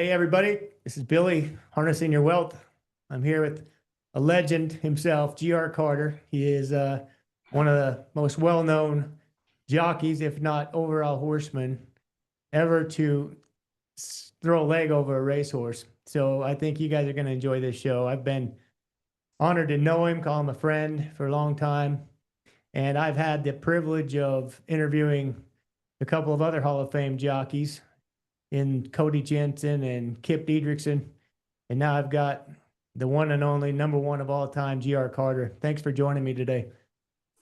Hey, everybody. This is Billy, Harnessing Your Wealth. I'm here with a legend himself, G.R. Carter. He is one of the most well-known jockeys, if not overall horsemen, ever to throw a leg over a racehorse. So I think you guys are going to enjoy this show. I've been honored to know him, call him a friend for a long time. And I've had the privilege of interviewing a couple of other Hall of Fame jockeys in Cody Jensen and Kip Diedrichson. And now I've got the one and only number one of all time, G.R. Carter. Thanks for joining me today.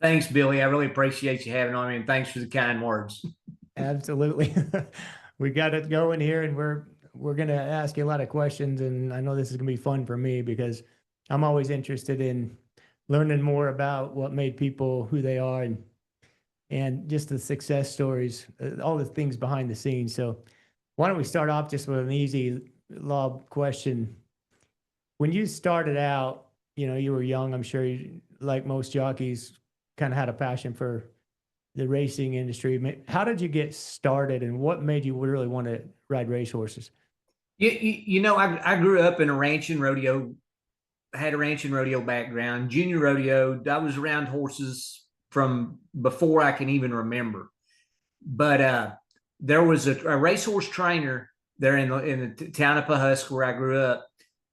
Thanks, Billy. I really appreciate you having on me, and thanks for the kind words. Absolutely. We got it going here, and we're going to ask you a lot of questions, and I know this is going to be fun for me because I'm always interested in learning more about what made people who they are and just the success stories, all the things behind the scenes. So why don't we start off just with an easy lob question? When you started out, you were young. I'm sure you, like most jockeys, kind of had a passion for the racing industry. How did you get started, and what made you really want to ride racehorses? I grew up in a ranch and rodeo, had a ranch and rodeo background, junior rodeo. I was around horses from before I can even remember. But there was a racehorse trainer there in the town of Pawhuska where I grew up.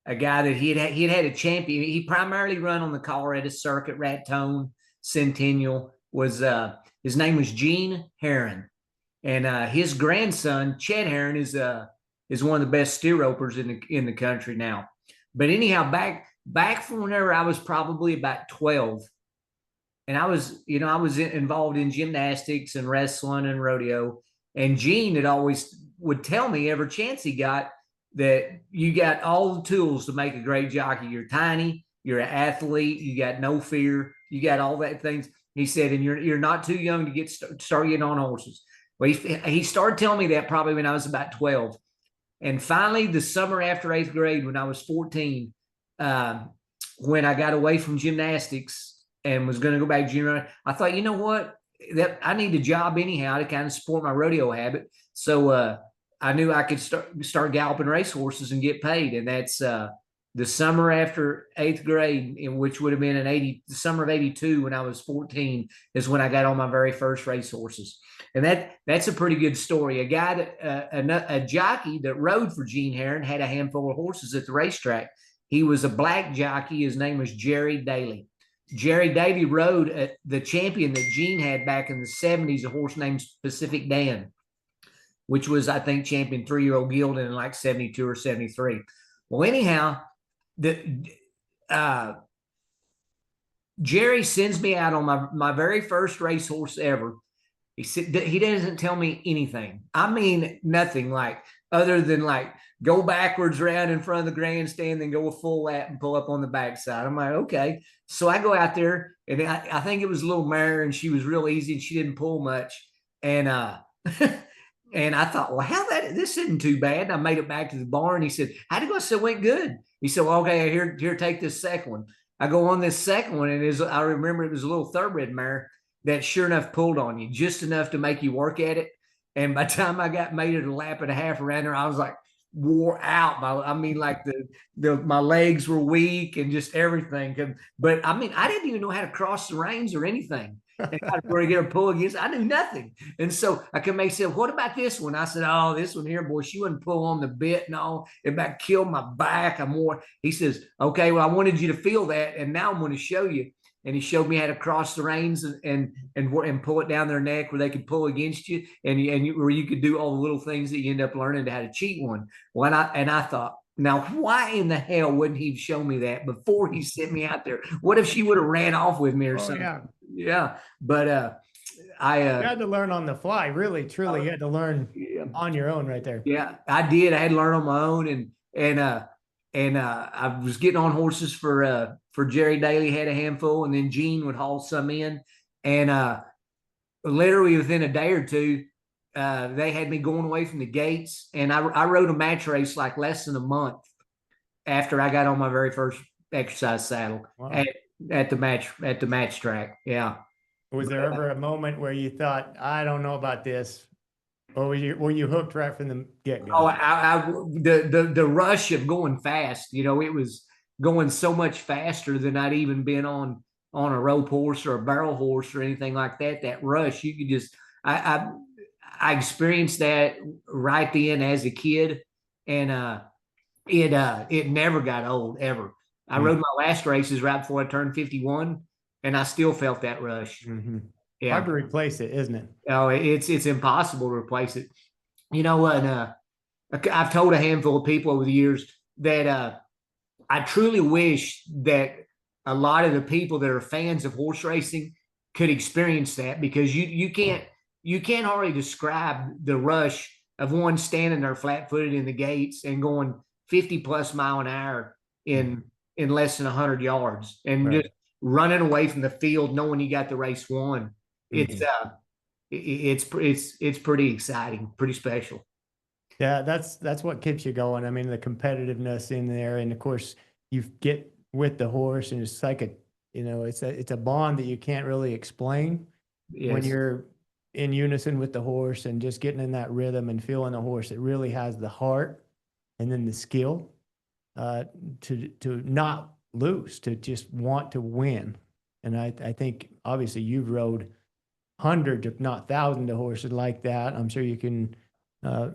A guy that he had had a champion. He primarily run on the Colorado circuit, Raton, Centennial. Was his name was Gene Herron, and his grandson Chet Herron is one of the best steer ropers in the country now. But anyhow, back from whenever I was probably about 12, and I was involved in gymnastics and wrestling and rodeo. And Gene had always would tell me every chance he got that you got all the tools to make a great jockey. You're tiny, you're an athlete, you got no fear, you got all that things. He said, and you're not too young to start getting on horses. Well, he started telling me that probably when I was about 12. And finally, the summer after 8th grade, when I was 14, when I got away from gymnastics and was going to go back to junior, I thought, you know what? That I need a job anyhow to kind of support my rodeo habit. So I knew I could start galloping racehorses and get paid. And that's the summer after 8th grade, in which would have been the summer of 82 when I was 14, is when I got on my very first racehorses. And that's a pretty good story. A guy a jockey that rode for Gene Herron had a handful of horses at the racetrack. He was a black jockey. His name was Jerry Daly. Jerry Daly rode the champion that Gene had back in the 70s, a horse named Pacific Dan, which was, I think, champion 3-year-old gelding in like 72 or 73. Well, anyhow, Jerry sends me out on my very first racehorse ever. He doesn't tell me anything. I mean, nothing, like other than like go backwards around in front of the grandstand, then go a full lap and pull up on the backside. I'm like, okay. So I go out there, and I think it was a little mare, and she was real easy, and she didn't pull much. And and I thought, well, this isn't too bad. And I made it back to the barn. He said, how'd it go? I said, went good. He said, well, okay, here, take this second one. I go on this second one, and I remember it was a little thoroughbred mare that sure enough pulled on you, just enough to make you work at it. And by the time I made it a lap and a half around her, I was like wore out. Like my legs were weak and just everything. But I mean, I didn't even know how to cross the reins or anything. And how to get her pull against. I knew nothing. And so I could make say, what about this one? I said, oh, this one here, boy, she wouldn't pull on the bit and all. It about killed my back. He says, okay, well, I wanted you to feel that, and now I'm going to show you. And he showed me how to cross the reins and pull it down their neck where they could pull against you, where you could do all the little things that you end up learning how to cheat one. Well, and I thought, now, why in the hell wouldn't he show me that before he sent me out there? What if she would have ran off with me or something? Yeah. But I you had to learn on the fly, really, truly. You had to learn on your own right there. Yeah, I did. I had to learn on my own, and I was getting on horses for Jerry Daly, had a handful, and then Gene would haul some in, and literally within a day or two, they had me going away from the gates, and I rode a match race like less than a month after I got on my very first exercise saddle. Wow. At the match track. Yeah. Was there ever a moment where you thought, I don't know about this? Or were you hooked right from the get Oh, go? the rush of going fast, it was going so much faster than I'd even been on a rope horse or a barrel horse or anything like that. That rush, you could just, I experienced that right then as a kid, and it never got old ever. I rode my last races right before I turned 51, and I still felt that rush. Mm-hmm. Hard Yeah. to replace it, isn't it? Oh, it's impossible to replace it. And I've told a handful of people over the years that I truly wish that a lot of the people that are fans of horse racing could experience that, because you can't hardly describe the rush of one standing there flat footed in the gates and going 50 plus mile an hour in less than 100 yards, and Right. just running away from the field knowing you got the race won. It's it's pretty exciting, pretty special. Yeah, that's what keeps you going. I mean, the competitiveness in there, and of course, you get with the horse, and it's like it's a bond that you can't really explain when Yes. you're in unison with the horse and just getting in that rhythm and feeling the horse. It really has the heart and then the skill uh, to not lose, to just want to win. And I think obviously you've rode hundreds, if not thousands, of horses like that. I'm sure you can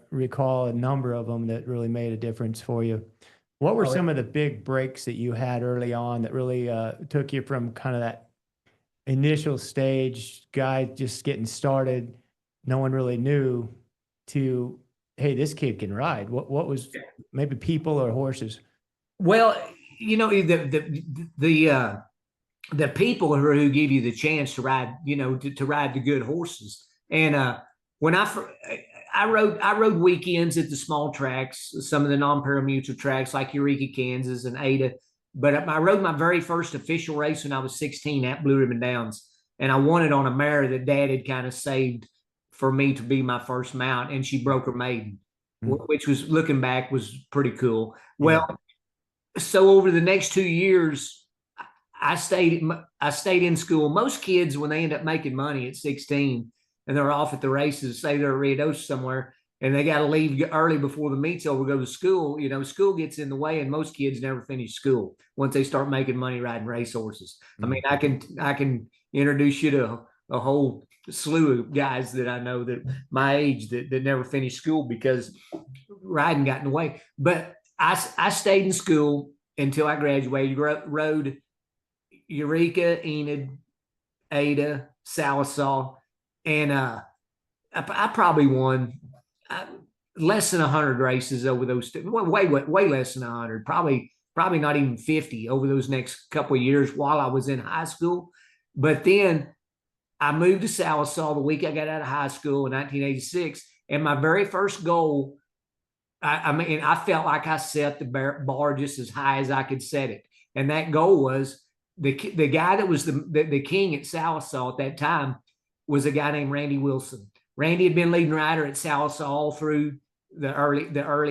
recall a number of them that really made a difference for you. What were Oh, some of the big breaks that you had early on that really took you from kind of that initial stage guy just getting started, no one really knew, to, hey, this kid can ride? What was maybe people or horses? well, the people who give you the chance to ride, to ride the good horses. And when I rode weekends at the small tracks, some of the non-parimutuel tracks like Eureka, Kansas, and Ada. But I rode my very first official race when I was 16 at Blue Ribbon Downs, and I won it on a mare that Dad had kind of saved for me to be my first mount, and she broke her maiden, Mm. which was, looking back, was pretty cool. Yeah. Well, so over the next 2 years, I stayed in school. Most kids, when they end up making money at 16 and they're off at the races, say they're at Rio Doce somewhere, and they got to leave early before the meet's over, go to school. School gets in the way, and most kids never finish school once they start making money riding racehorses. I mean, I can introduce you to a whole slew of guys that I know that my age that never finished school because riding got in the way. But I stayed in school until I graduated. Rode Eureka, Enid, Ada, Salisaw, and I probably won less than 100 races over those way less than 100, probably not even 50 over those next couple of years while I was in high school. But then I moved to Salisaw the week I got out of high school in 1986, and my very first goal, I mean, I felt like I set the bar just as high as I could set it, and that goal was the guy that was the king at Salisaw at that time was a guy named Randy Wilson. Randy had been leading rider at Salisaw all through the early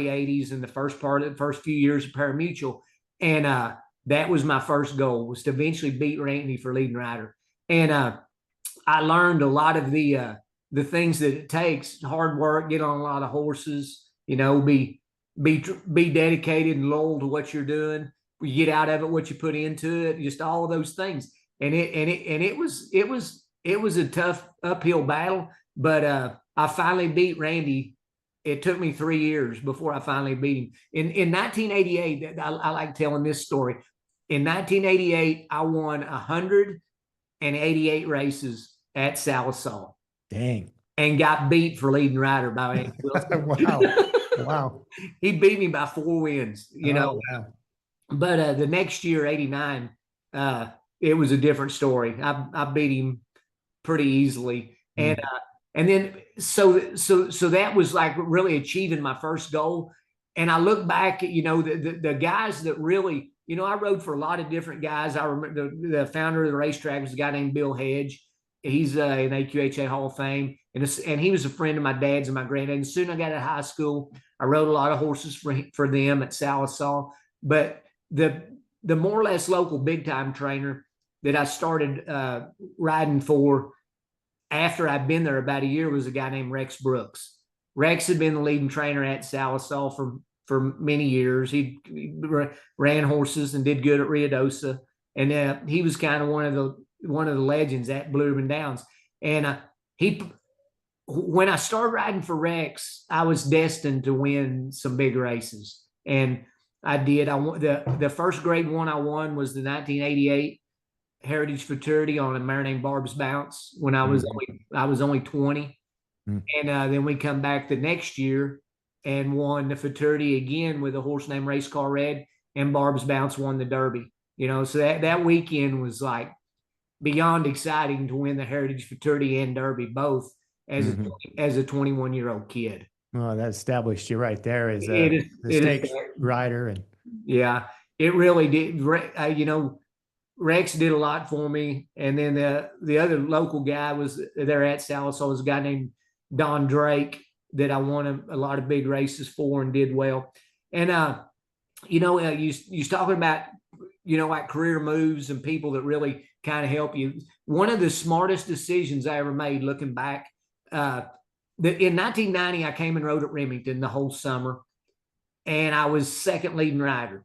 80s and the first few years of parimutuel, and that was my first goal, was to eventually beat Randy for leading rider. And I learned a lot of the things that it takes: hard work, get on a lot of horses, be dedicated and loyal to what you're doing. You get out of it what you put into it, just all of those things. And it was a tough uphill battle, but I finally beat Randy. It took me 3 years before I finally beat him. In 1988, I like telling this story. In 1988, I won 188 races at Salisaw. Dang. And got beat for leading rider by Randy Wilson. Wow. He beat me by 4 wins, Oh, wow. But the next year, 89, it was a different story. I beat him pretty easily. And then so that was like really achieving my first goal. And I look back at, the guys that really, I rode for a lot of different guys. I remember the founder of the racetrack was a guy named Bill Hedge. He's an AQHA Hall of Fame, and he was a friend of my dad's and my granddad. And soon I got out of high school, I rode a lot of horses for them at Salisaw. But the more or less local big time trainer that I started riding for after I'd been there about a year was a guy named Rex Brooks. Rex had been the leading trainer at Salisaw for many years. He ran horses and did good at Ruidosa, and he was kind of one of the legends at Blue Ribbon Downs. And when I started riding for Rex, I was destined to win some big races, and I did. I won the first Grade 1 I won was the 1988 Heritage Futurity on a mare named Barb's Bounce when I was only 20. And then we come back the next year and won the Futurity again with a horse named Race Car Red, and Barb's Bounce won the Derby. So that weekend was like beyond exciting to win the Heritage Futurity and Derby both as a 21-year-old kid. Well, that established you right there as the stakes rider, and yeah, it really did. Rex did a lot for me, and then the other local guy was there at Salisaw was a guy named Don Drake that I won a lot of big races for and did well. And you talking about like career moves and people that really kind of help you. One of the smartest decisions I ever made, looking back, in 1990 I came and rode at Remington the whole summer, and I was second leading rider,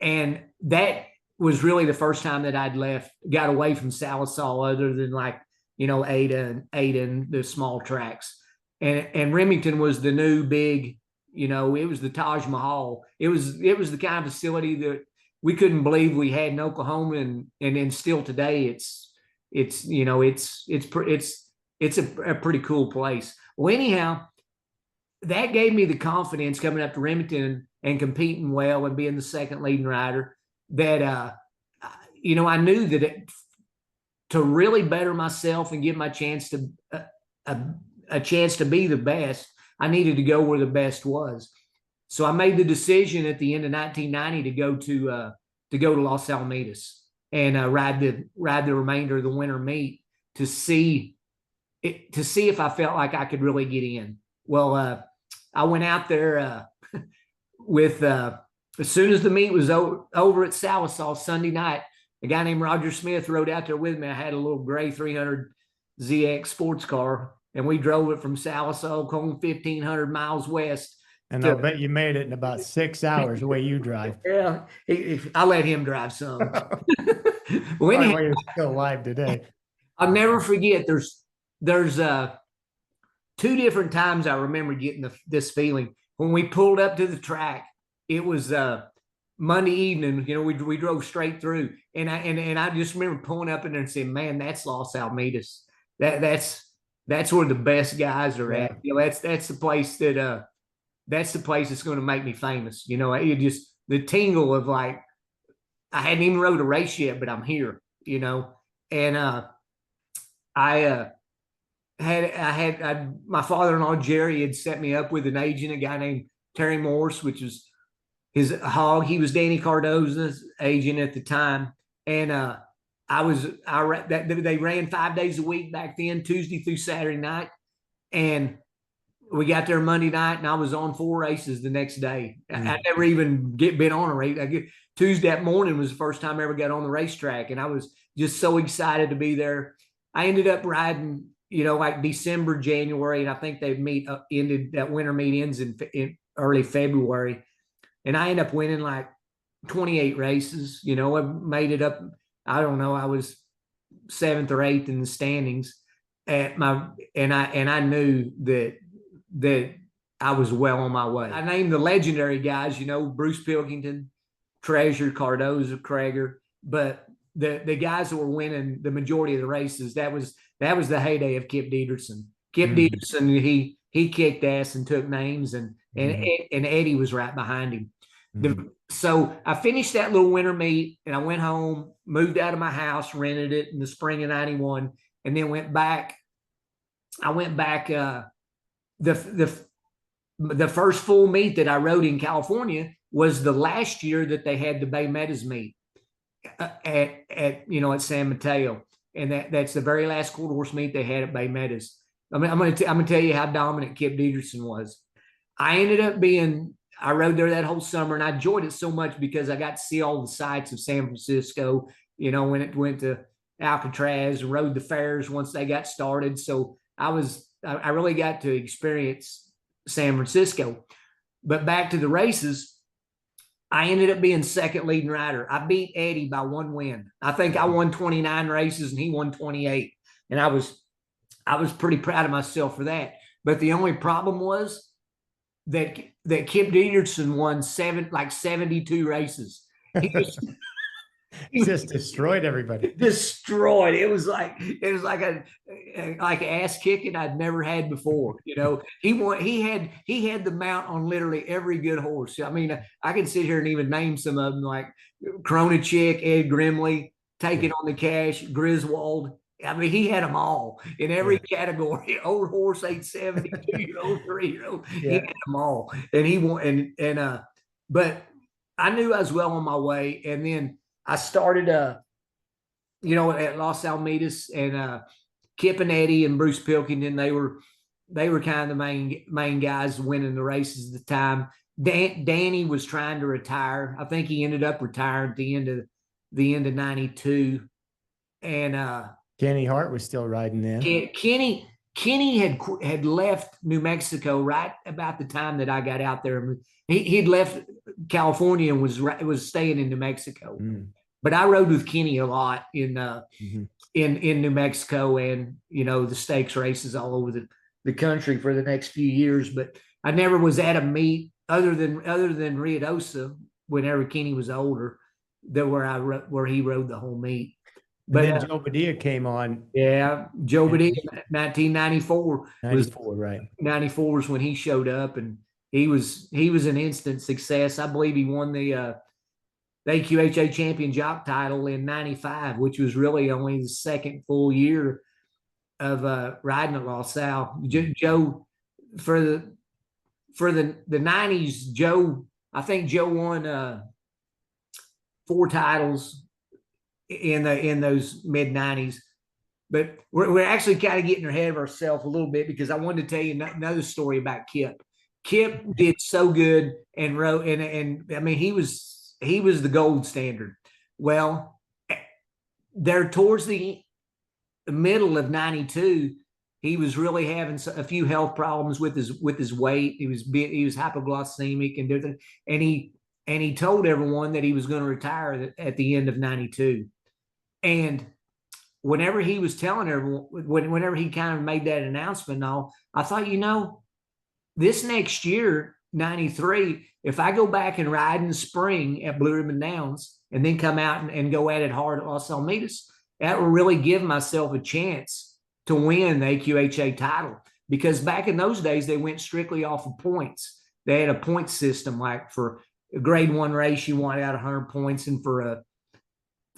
and that was really the first time that got away from Salisaw, other than like Ada and the small tracks. And Remington was the new big, it was the Taj Mahal. It was the kind of facility that we couldn't believe we had in Oklahoma, and then still today it's a pretty cool place. Well, anyhow, that gave me the confidence coming up to Remington and competing well and being the second leading rider that I knew that to really better myself and give my chance to a chance to be the best, I needed to go where the best was. So I made the decision at the end of 1990 to go to Los Alamitos and ride the remainder of the winter meet to see if I felt like I could really get in. Well, I went out there with as soon as the meet was over at Salisaw Sunday night. A guy named Roger Smith rode out there with me. I had a little gray 300 ZX sports car, and we drove it from Salisaw, home 1,500 miles west. And I'll bet you made it in about 6 hours the way you drive. Yeah, I let him drive some. Well, anyhow, you're still alive today. I'll never forget. There's 2 different times I remember getting this feeling. When we pulled up to the track, it was Monday evening. We drove straight through, and I just remember pulling up in there and saying, "Man, that's Los Alamitos. That's where the best guys are at. That's the place that's going to make me famous. It just the tingle of like I hadn't even rode a race yet, but I'm here. And my father-in-law Jerry had set me up with an agent, a guy named Terry Morse, which was his hog. He was Danny Cardozo's agent at the time, and they ran 5 days a week back then, Tuesday through Saturday night, and we got there Monday night, and I was on 4 races the next day. I never even been on a race. Tuesday that morning was the first time I ever got on the racetrack, and I was just so excited to be there. I ended up riding, like December, January, and I think that winter meet ends in early February, and I ended up winning like 28 races. I made it up. I don't know. I was 7th or 8th in the standings and I knew that I was well on my way. I named the legendary guys, Bruce Pilkington, Treasure, Cardozo, Krager, but the guys that were winning the majority of the races, that was the heyday of Kip Dieterson. Kip Dieterson, he kicked ass and took names, and Eddie was right behind him. So I finished that little winter meet, and I went home, moved out of my house, rented it in the spring of '91, and then went back. I went back. The first full meet that I rode in California was the last year that they had the Bay Meadows meet at San Mateo, and that's the very last quarter horse meet they had at Bay Meadows. I'm gonna tell you how dominant Kip Dieterson was. I rode there that whole summer, and I enjoyed it so much because I got to see all the sights of San Francisco, when it went to Alcatraz, and rode the fairs once they got started. So I really got to experience San Francisco. But back to the races, I ended up being second leading rider. I beat Eddie by 1 win. I think I won 29 races and he won 28. And I was pretty proud of myself for that. But the only problem was that Kip Dieterson won 72 races. He just destroyed everybody. Destroyed. It was like a ass kicking I'd never had before. You know, he won. He had the mount on literally every good horse. I mean, I can sit here and even name some of them, like Chick, Ed Grimley, Taking on the Cash, Griswold. I mean, he had them all in every category. Old horse, 870, 2-year-old, 3-year-old. He had them all, and he won. But I knew I was well on my way, and then I started, at Los Alamitos, and Kip and Eddie and Bruce Pilkington. They were kind of the main guys winning the races at the time. Danny was trying to retire. I think he ended up retiring at the end of '92, and Kenny Hart was still riding then. Kenny had left New Mexico right about the time that I got out there. He'd left California and was staying in New Mexico. But I rode with Kenny a lot in New Mexico, and the stakes races all over the country for the next few years. But I never was at a meet other than Ruidosa whenever Kenny was older, where he rode the whole meet. But then Joe Padilla came on. Yeah, Joe Padilla, 1994. 94, right? 94 was when he showed up, and he was an instant success. I believe he won the AQHA champion jock title in '95, which was really only the second full year of riding at Los Al. Joe, for the '90s, I think Joe won 4 titles in those mid '90s. But we're actually kind of getting ahead of ourselves a little bit, because I wanted to tell you another story about Kip. Kip did so good and rode, and I mean, he was the gold standard. Well, there towards the middle of '92, he was really having a few health problems with his weight. He was hypoglycemic and everything, and he told everyone that he was going to retire at the end of '92. And whenever he was telling everyone, whenever he kind of made that announcement and all, I thought, this next year, '93, if I go back and ride in the spring at Blue Ribbon Downs and then come out and go at it hard at Los Alamitos, that will really give myself a chance to win the AQHA title. Because back in those days, they went strictly off of points. They had a point system, like for a grade 1 race, you wanted out 100 points, and for a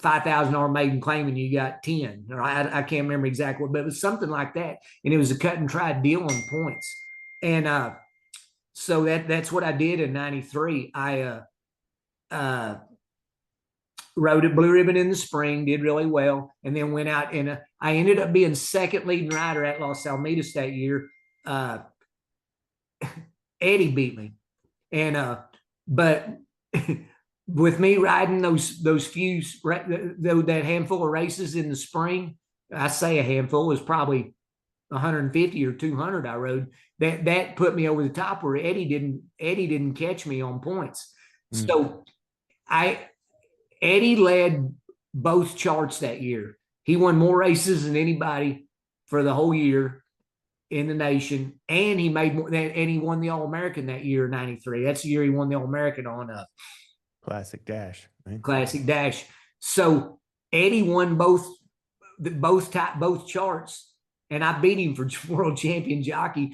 $5,000 maiden claiming, you got 10. Or I can't remember exactly, but it was something like that. And it was a cut and try deal on points. And so that's what I did in '93. I rode at Blue Ribbon in the spring, did really well, and then went out, and I ended up being second leading rider at Los Alamitos that year. Eddie beat me, and but with me riding those few that handful of races in the spring, I say a handful, is probably 150 or 200 I rode. That put me over the top, where Eddie didn't catch me on points. So Eddie led both charts that year. He won more races than anybody for the whole year in the nation, and he made more, and he won the All-American that year, '93. That's the year he won the All-American on Classic Dash. Right? Classic Dash. So Eddie won both charts, and I beat him for world champion jockey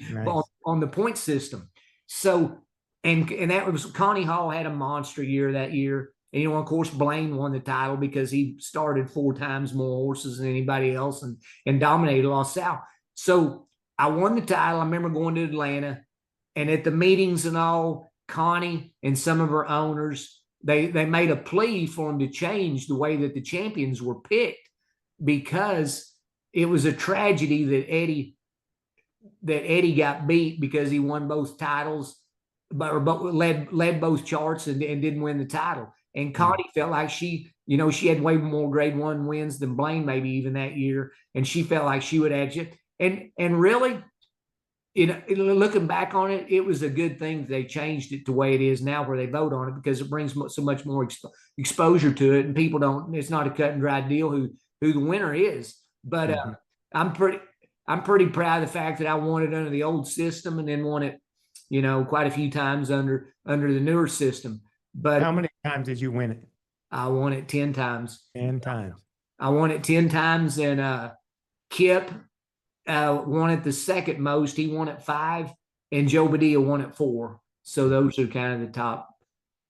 on the point system. So, and that was, Connie Hall had a monster year that year. And, of course, Blaine won the title because he started 4 times more horses than anybody else and dominated Los Al. So I won the title. I remember going to Atlanta, and at the meetings and all, Connie and some of her owners, they made a plea for him to change the way that the champions were picked, because it was a tragedy that Eddie got beat because he won both titles, but led both charts and didn't win the title. And Connie felt like she had way more grade 1 wins than Blaine maybe even that year, and she felt like she would add it. And really, Looking back on it, it was a good thing they changed it the way it is now, where they vote on it, because it brings so much more exposure to it, and people don't. It's not a cut and dry deal who the winner is. But Mhm. I'm pretty I'm pretty proud of the fact that I won it under the old system, and then won it, quite a few times under the newer system. But How many times did you win it? I won it 10 times. 10 times. I won it 10 times, and Kip won it the second most. He won it 5, and Joe Padilla won it 4. So those are kind of the top.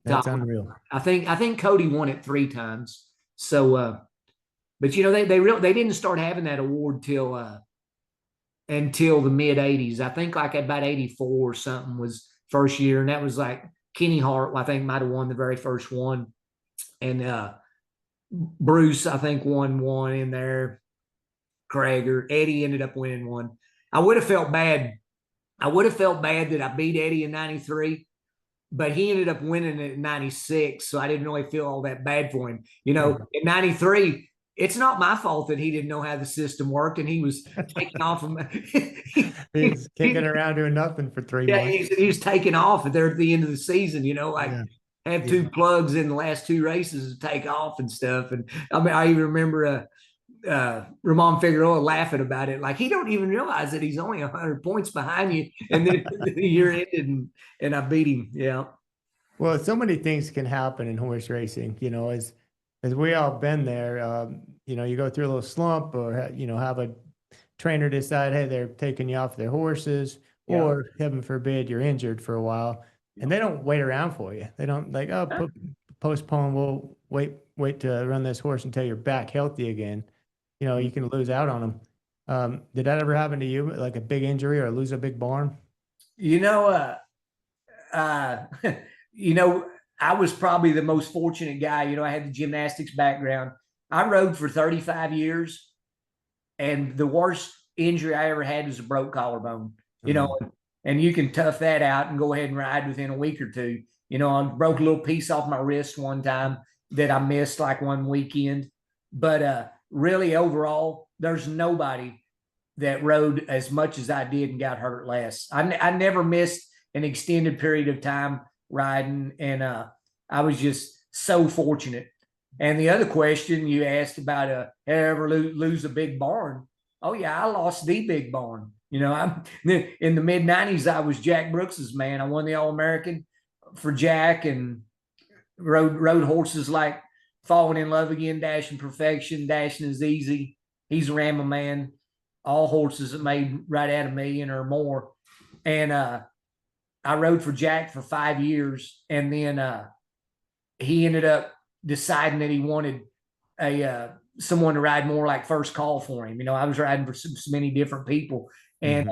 That's unreal. I think Cody won it 3 times. So, but they didn't start having that award until the mid '80s. I think like about '84 or something was first year, and that was like Kenny Hart, I think, might have won the very first one, and Bruce, I think, won one in there. Craig or Eddie ended up winning one. I would have felt bad. I would have felt bad that I beat Eddie in '93, but he ended up winning it in '96. So I didn't really feel all that bad for him. In '93, it's not my fault that he didn't know how the system worked, and he was taking off from He's kicking around doing nothing for 3 yeah, months. he was taking off there at the end of the season, like Yeah. have 2 plugs in the last 2 races to take off and stuff. And I mean, I even remember Ramon Figueroa laughing about it, like he don't even realize that he's only 100 points behind you, and then the year ended, and I beat him. Yeah. Well, so many things can happen in horse racing, as we all been there. You go through a little slump, or have a trainer decide, hey, they're taking you off their horses, Yeah. or heaven forbid you're injured for a while, and they don't wait around for you. They don't like, oh, postpone. We'll wait to run this horse until you're back healthy again. You can lose out on them. Did that ever happen to you, like a big injury or lose a big barn? You know, uh, I was probably the most fortunate guy. I had the gymnastics background. I rode for 35 years, and the worst injury I ever had was a broke collarbone. And you can tough that out and go ahead and ride within a week or 2. I broke a little piece off my wrist one time that I missed like one weekend. But really, overall, there's nobody that rode as much as I did and got hurt less. I never missed an extended period of time riding, and I was just so fortunate. And the other question you asked about ever lose a big barn? Oh yeah, I lost the big barn. I'm in the mid '90s. I was Jack Brooks's man. I won the All-American for Jack, and rode horses like Falling in Love Again, Dashing Perfection, Dashing is Easy. He's a Rama man. All horses that made right at $1 million or more. And I rode for Jack for 5 years, and then he ended up deciding that he wanted someone to ride more like First Call for him. I was riding for so many different people, and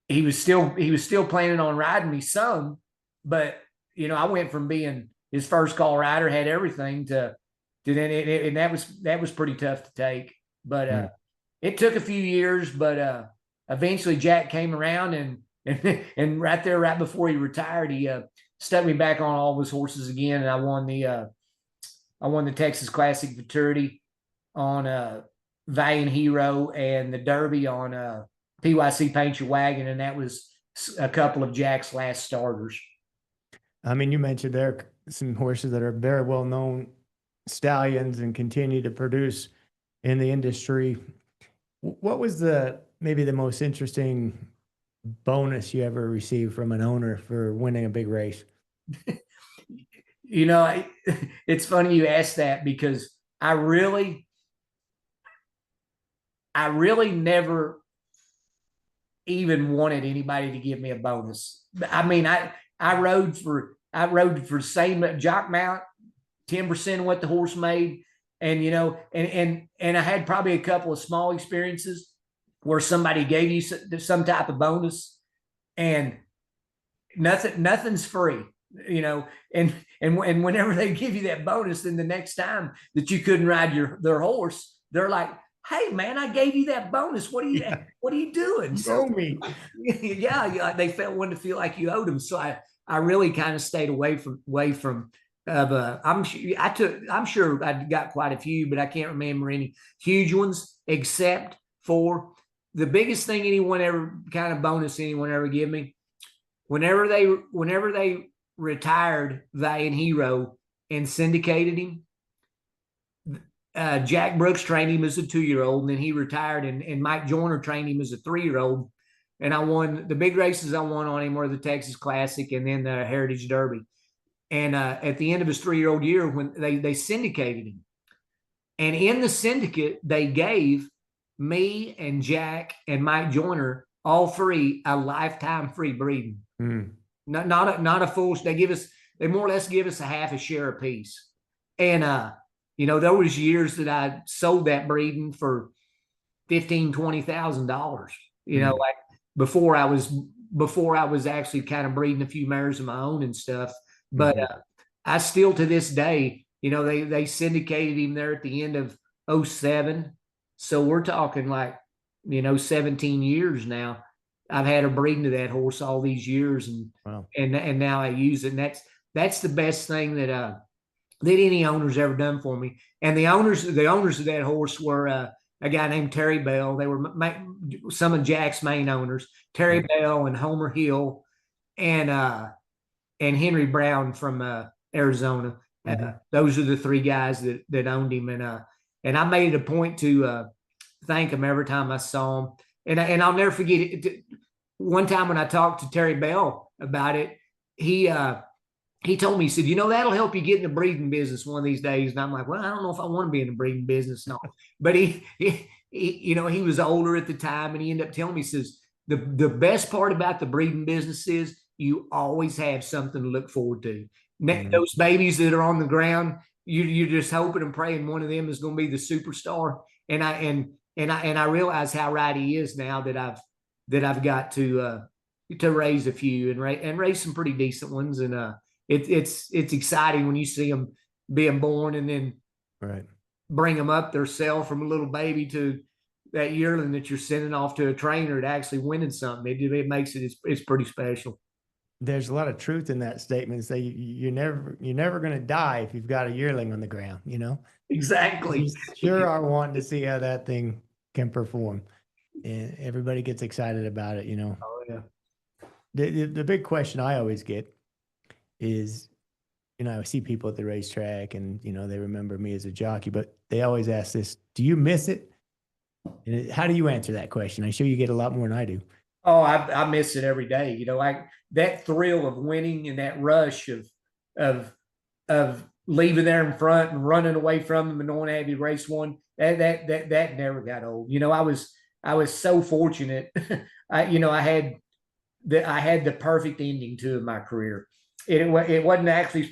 he was still planning on riding me some, but I went from being his First Call rider, had everything, to then and that was pretty tough to take. But it took a few years, but eventually Jack came around, and right before he retired, he stuck me back on all of his horses again, and I won the Texas Classic Futurity on Valiant Hero, and the Derby on PYC Paint Your Wagon, and that was a couple of Jack's last starters. I mean, you mentioned there are some horses that are very well known stallions and continue to produce in the industry. What was maybe the most interesting bonus you ever received from an owner for winning a big race? It's funny you asked that, because I really never even wanted anybody to give me a bonus. I mean, I rode for same jock mount, 10% of what the horse made. And, and I had probably a couple of small experiences where somebody gave you some type of bonus, and nothing's free, and whenever they give you that bonus, then the next time that you couldn't ride their horse, they're like, hey man, I gave you that bonus. What are you doing? So me. Yeah, they wanted to feel like you owed them. So I really kind of stayed away from I'm sure I got quite a few, but I can't remember any huge ones, except for the biggest thing anyone ever kind of bonus anyone ever give me, whenever they retired Valiant Hero and syndicated him, Jack Brooks trained him as a 2-year-old, and then he retired, and Mike Joyner trained him as a 3-year-old. And I won the big races I won on him were the Texas Classic and then the Heritage Derby. And at the end of his 3-year-old year, when they syndicated him, and in the syndicate, they gave me and Jack and Mike Joyner all free a lifetime free breeding. Mm. Not a full. They more or less give us a half a share apiece. And there was years that I sold that breeding for $15,000-$20,000. Like before I was actually kind of breeding a few mares of my own and stuff. But I still, to this day, they syndicated him there at the end of 2007. So we're talking like, 17 years now. I've had a breeding to that horse all these years, and wow. and now I use it. And that's the best thing that any owner's ever done for me. And the owners of that horse were a guy named Terry Bell. They were some of Jack's main owners, Terry Bell and Homer Hill, and Henry Brown from Arizona. Those are the 3 guys that owned him, and I made it a point to thank him every time I saw him. And I'll never forget it. One time when I talked to Terry Bell about it, he told me, he said, that'll help you get in the breeding business one of these days. And I'm like, well, I don't know if I want to be in the breeding business. No, but he was older at the time, and he ended up telling me, he says, the best part about the breeding business is you always have something to look forward to. Those babies that are on the ground, you're just hoping and praying one of them is going to be the superstar. And I realize how right he is now that I've got to raise a few and raise some pretty decent ones. And it's exciting when you see them being born and then bring them up themselves from a little baby to that yearling that you're sending off to a trainer to actually winning something. It makes it's pretty special. There's a lot of truth in that statement. Say you're never going to die if you've got a yearling on the ground. Exactly. You sure are wanting to see how that thing can perform, and everybody gets excited about it. Oh yeah. The big question I always get is, I see people at the racetrack, and they remember me as a jockey, but they always ask this: do you miss it? And how do you answer that question? I'm sure you get a lot more than I do. Oh, I miss it every day. Like that thrill of winning and that rush of leaving there in front and running away from them and knowing I had race one. That never got old. I was so fortunate. I had the perfect ending to my career. It wasn't actually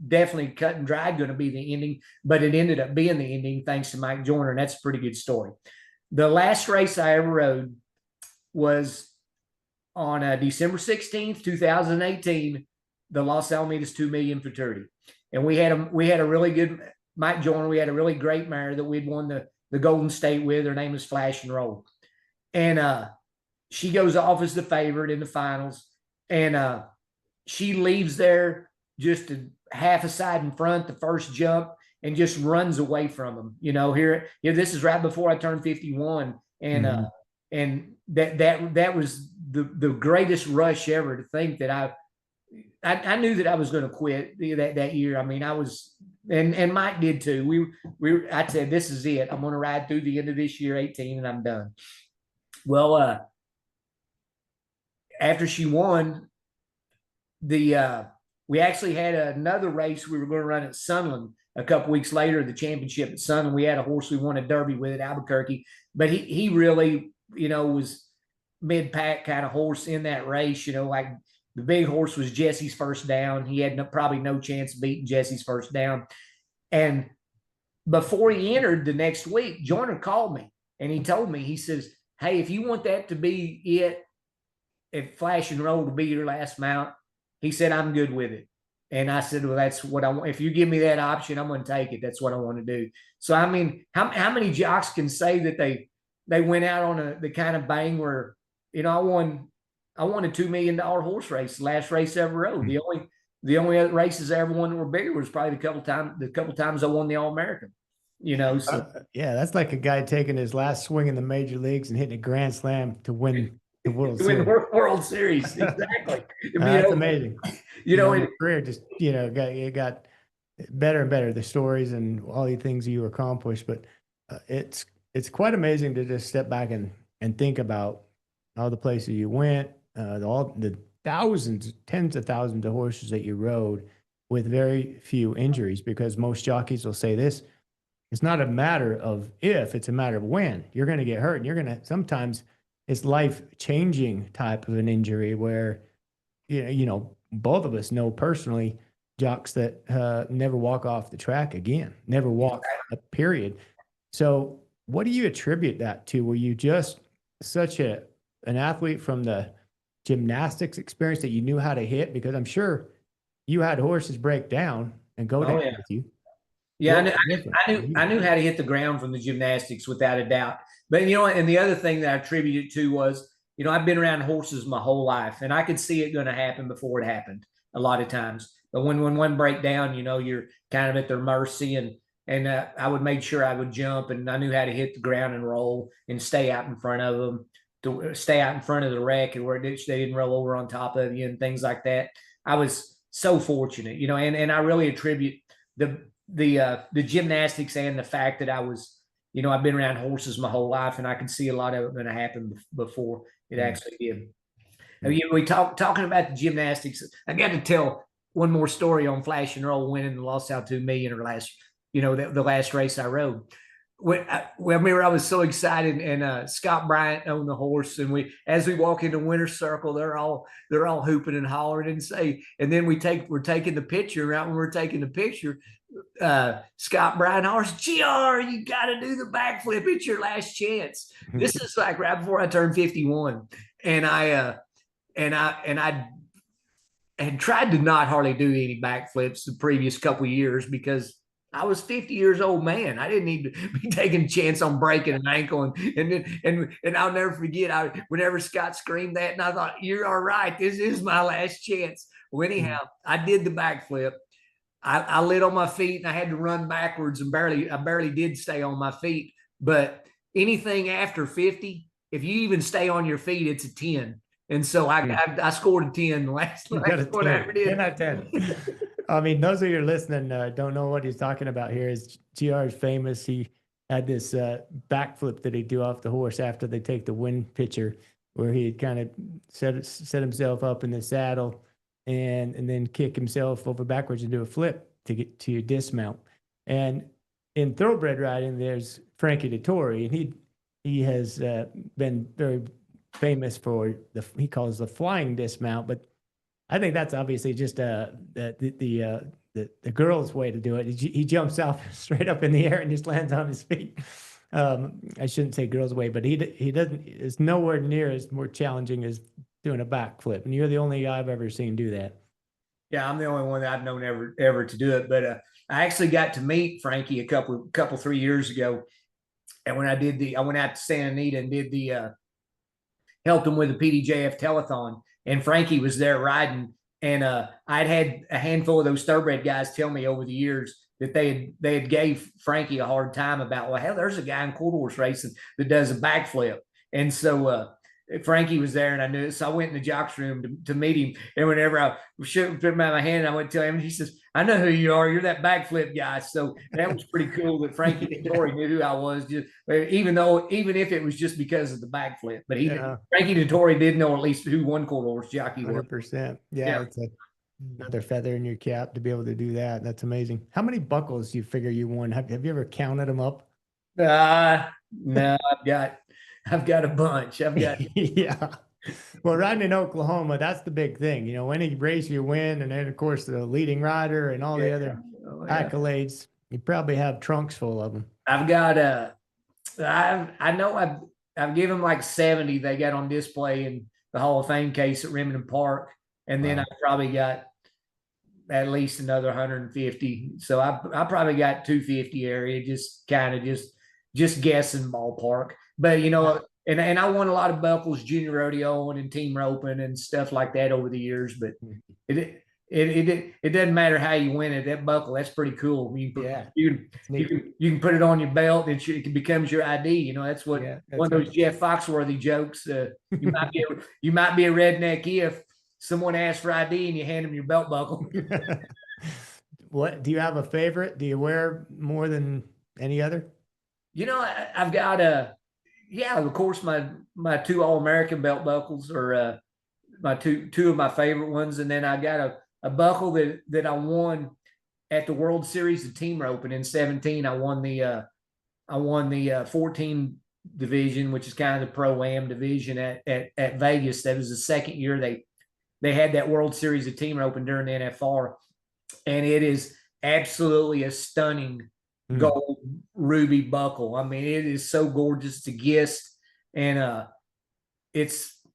definitely cut and dried going to be the ending, but it ended up being the ending thanks to Mike Joyner, and that's a pretty good story. The last race I ever rode was on December 16th, 2018, the Los Alamitos 2 Million Futurity. And we had a really good Mike Joyner. We had a really great mare that we'd won the Golden State with. Her name is Flash and Roll. And she goes off as the favorite in the finals. And she leaves there just a half a side in front, the first jump, and just runs away from them. This is right before I turned 51. And and that was the greatest rush ever, to think that I knew that I was going to quit that year. I mean, I was, and Mike did too. I said, this is it. I'm going to ride through the end of this year, 18, and I'm done. Well, after she won, we actually had another race we were going to run at Sunland a couple weeks later, the championship at Sunland. We had a horse we won a Derby with at Albuquerque, but he really, was mid-pack kind of horse in that race. Like the big horse was Jesse's First Down. He had probably no chance of beating Jesse's First Down. And before he entered the next week, Joyner called me and he told me, he says, hey, if you want that to be it, if Flash and Roll to be your last mount, he said, I'm good with it. And I said, well, that's what I want. If you give me that option, I'm going to take it. That's what I want to do. So, I mean, how many jocks can say that they went out on the kind of bang where, I won a $2 million horse race, the last race I ever rode. The only other races I ever won that were bigger was probably the couple times I won the All-American. you know, so Yeah, that's like a guy taking his last swing in the major leagues and hitting a grand slam to win the World to win the Series. World Series. Exactly. That's amazing. You know, Your career just, it got better and better, the stories and all the things you accomplished. But it's quite amazing to just step back and think about all the places you went, all the thousands, tens of thousands of horses that you rode with very few injuries, because most jockeys will say this: it's not a matter of if, it's a matter of when. You're going to get hurt, and you're going to sometimes it's life changing type of an injury where both of us know personally jocks that never walk off the track again, never walk a period. So what do you attribute that to? Were you just such an athlete from the gymnastics experience that you knew how to hit? Because I'm sure you had horses break down and go down with you. Yeah, What was different for I you? knew how to hit the ground from the gymnastics without a doubt. But and the other thing that I attributed to was, I've been around horses my whole life, and I could see it going to happen before it happened a lot of times. But when one break down, you're kind of at their mercy, and I would make sure I would jump, and I knew how to hit the ground and roll and stay out in front of them, to stay out in front of the wreck and where they didn't roll over on top of you and things like that. I was so fortunate, and I really attribute the gymnastics and the fact that I was, I've been around horses my whole life, and I could see a lot of it going to happen before it actually did. We talking about the gymnastics. I got to tell one more story on Flash and Roll winning the Los Al 2 Million or last, the last race I rode. I remember I was so excited, and Scott Bryant owned the horse, and as we walk into Winner's Circle, they're all hooping and hollering and then we're taking the picture. Right when we're taking the picture, Scott Bryant horse, GR, you got to do the backflip. It's your last chance. This is like right before I turned 51, and I had tried to not hardly do any backflips the previous couple of years because I was 50 years old man. I didn't need to be taking a chance on breaking an ankle. And I'll never forget, whenever Scott screamed that, and I thought, you're all right. This is my last chance. Well, anyhow, I did the backflip. I lit on my feet, and I had to run backwards, and I barely did stay on my feet. But anything after 50, if you even stay on your feet, it's a 10. And so I scored a 10 the last You got a one I ever did. 10 out of 10. I mean, those of you listening don't know what he's talking about here. Is GR is famous. He had this backflip that he'd do off the horse after they take the wind pitcher, where he'd kind of set himself up in the saddle and then kick himself over backwards and do a flip to get to dismount. And in thoroughbred riding, there's Frankie Dettori, and he has been very famous for he calls the flying dismount, but I think that's obviously just the girl's way to do it. He jumps out straight up in the air and just lands on his feet. I shouldn't say girl's way, but he doesn't. It's nowhere near as more challenging as doing a backflip, and you're the only guy I've ever seen do that. Yeah, I'm the only one that I've known ever to do it. But I actually got to meet Frankie a couple 3 years ago, and when I went out to Santa Anita and did helped him with the PDJF telethon, and Frankie was there riding. And I'd had a handful of those thoroughbred guys tell me over the years that they had gave Frankie a hard time about, well, hell, there's a guy in quarter horse racing that does a backflip. And so Frankie was there, and I knew it. So I went in the jock's room to meet him. And whenever I shook him by my hand, I went to him, and he says, I know who you are. You're that backflip guy. So that was pretty cool that Frankie Dettori knew who I was, even if it was just because of the backflip. But Frankie Dettori did know at least who one quarter horse jockey was. 100%. Yeah. It's another feather in your cap to be able to do that. That's amazing. How many buckles do you figure you won? Have you ever counted them up? No, I've got a bunch. Yeah. Well, riding in Oklahoma, that's the big thing. Any race you win, and then of course the leading rider and all the other accolades, you probably have trunks full of them. I've got I know I've given them like 70 they got on display in the Hall of Fame case at Remington Park, and then I've probably got at least another 150. So I probably got 250 area, just kind of just guessing ballpark. But and I won a lot of buckles, junior rodeo and team roping and stuff like that over the years. But it doesn't matter how you win it. That buckle, that's pretty cool. Yeah, You can put it on your belt, and it becomes your ID. You know, that's what one of those Jeff Foxworthy jokes. You might be a redneck if someone asks for ID and you hand them your belt buckle. What do you have a favorite? Do you wear more than any other? You know, I've got yeah, of course, my two All-American belt buckles are my two of my favorite ones, and then I got a buckle that I won at the World Series of Team Roping in 17. I won the 14 division, which is kind of the pro-am division at Vegas. That was the second year they had that World Series of Team Roping during the NFR, and it is absolutely a stunning gold ruby buckle. I mean, it is so gorgeous to gist, and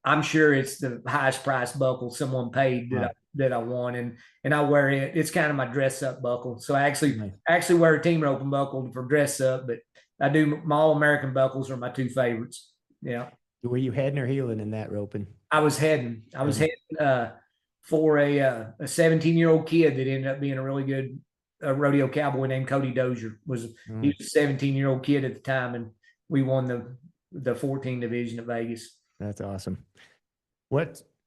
I'm sure it's the highest price buckle someone paid that I won, and I wear it. It's kind of my dress up buckle. So I actually wear a team roping buckle for dress up, but I do my All American buckles are my two favorites. Yeah. Were you heading or heeling in that roping? I was heading for a 17-year-old kid that ended up being a really good rodeo cowboy named Cody Dozier. He was a 17-year-old kid at the time, and we won the 14 division at Vegas. That's awesome.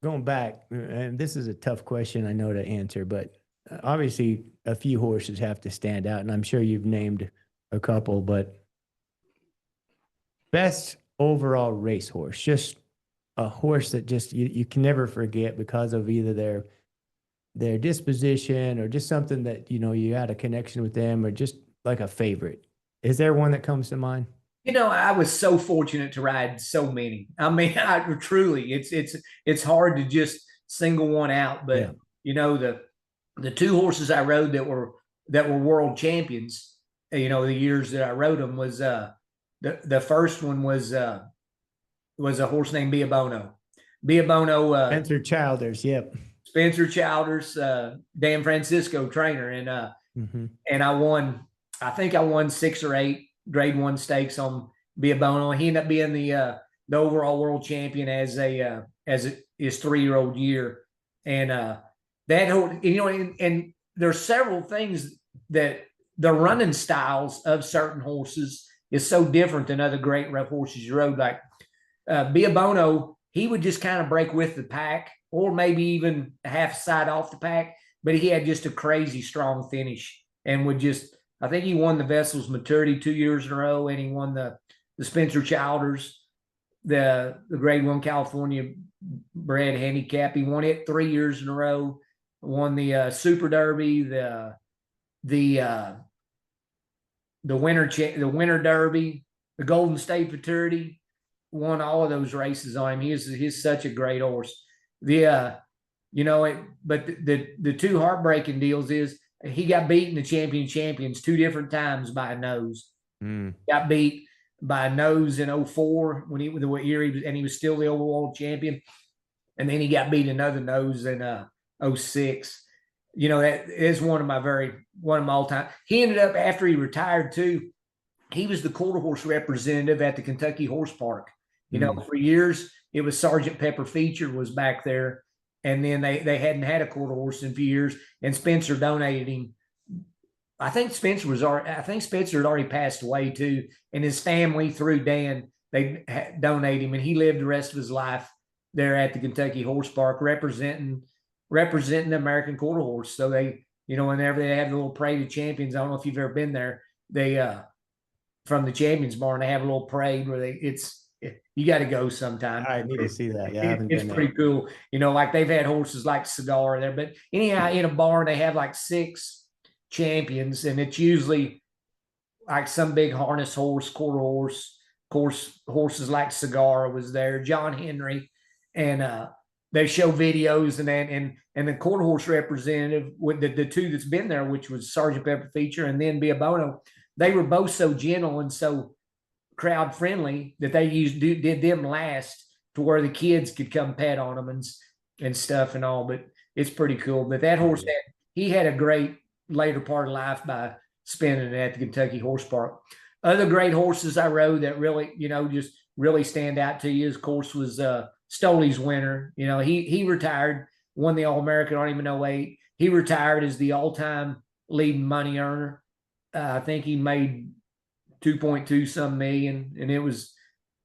Going back, and this is a tough question I know to answer, but obviously a few horses have to stand out, and I'm sure you've named a couple, but best overall racehorse, just a horse that just you can never forget because of either their disposition or just something that, you know, you had a connection with them, or just like a favorite. Is there one that comes to mind? You know, I was so fortunate to ride so many. I mean, truly, it's hard to just single one out. But you know, the two horses I rode that were world champions, you know, the years that I rode them was the first one was a horse named Biabono. Spencer Childers, yep. Spencer Childers, Dan Francisco trainer, and I won. I think I won 6 or 8 Grade 1 stakes on Biabono. He ended up being the overall world champion as his 3-year-old year, and that whole, you know, and there's several things that the running styles of certain horses is so different than other great rough horses you rode. Like Biabono, he would just kind of break with the pack, or maybe even half side off the pack, but he had just a crazy strong finish and would just. I think he won the Vessel's Maturity 2 years in a row, and he won the Spencer Childers, the Grade 1 California bred handicap. He won it 3 years in a row. Won the Super Derby, the Winter Derby, the Golden State Futurity. Won all of those races on him. He's such a great horse. But the two heartbreaking deals is. He got beat in the champions 2 different times by a nose. Got beat by a nose in 04 when what year he was still the overall world champion, and then he got beat another nose in 06. You know, that is one of my all time. He ended up, after he retired too, he was the quarter horse representative at the Kentucky Horse Park. You know, for years it was Sergeant Pepper Feature was back there. And then they hadn't had a quarter horse in a few years, and Spencer donated him. I think Spencer had already passed away too, and his family through Dan they donated him, and he lived the rest of his life there at the Kentucky Horse Park representing the American quarter horse. So they, you know, whenever they have the little parade of champions, I don't know if you've ever been there. They from the Champions Barn, they have a little parade where you got to go sometime. I need to see that. Yeah, it's pretty cool. You know, like they've had horses like Cigar there, but anyhow, in a barn they have like 6 champions, and it's usually like some big harness horse, quarter horse. Of course, horses like Cigar was there, John Henry, and they show videos and the quarter horse representative with the 2 that's been there, which was Sergeant Pepper Feature and then Biabono. They were both so gentle and so crowd friendly that they did them last to where the kids could come pet on them and stuff and all. But it's pretty cool. But that horse he had a great later part of life by spending it at the Kentucky Horse Park. Other great horses I rode that really, you know, just really stand out to you, of course, was Stoley's Winner. You know, he retired won the All-American on him in '08. He retired as the all-time leading money earner. I think he made 2.2 some million, and it was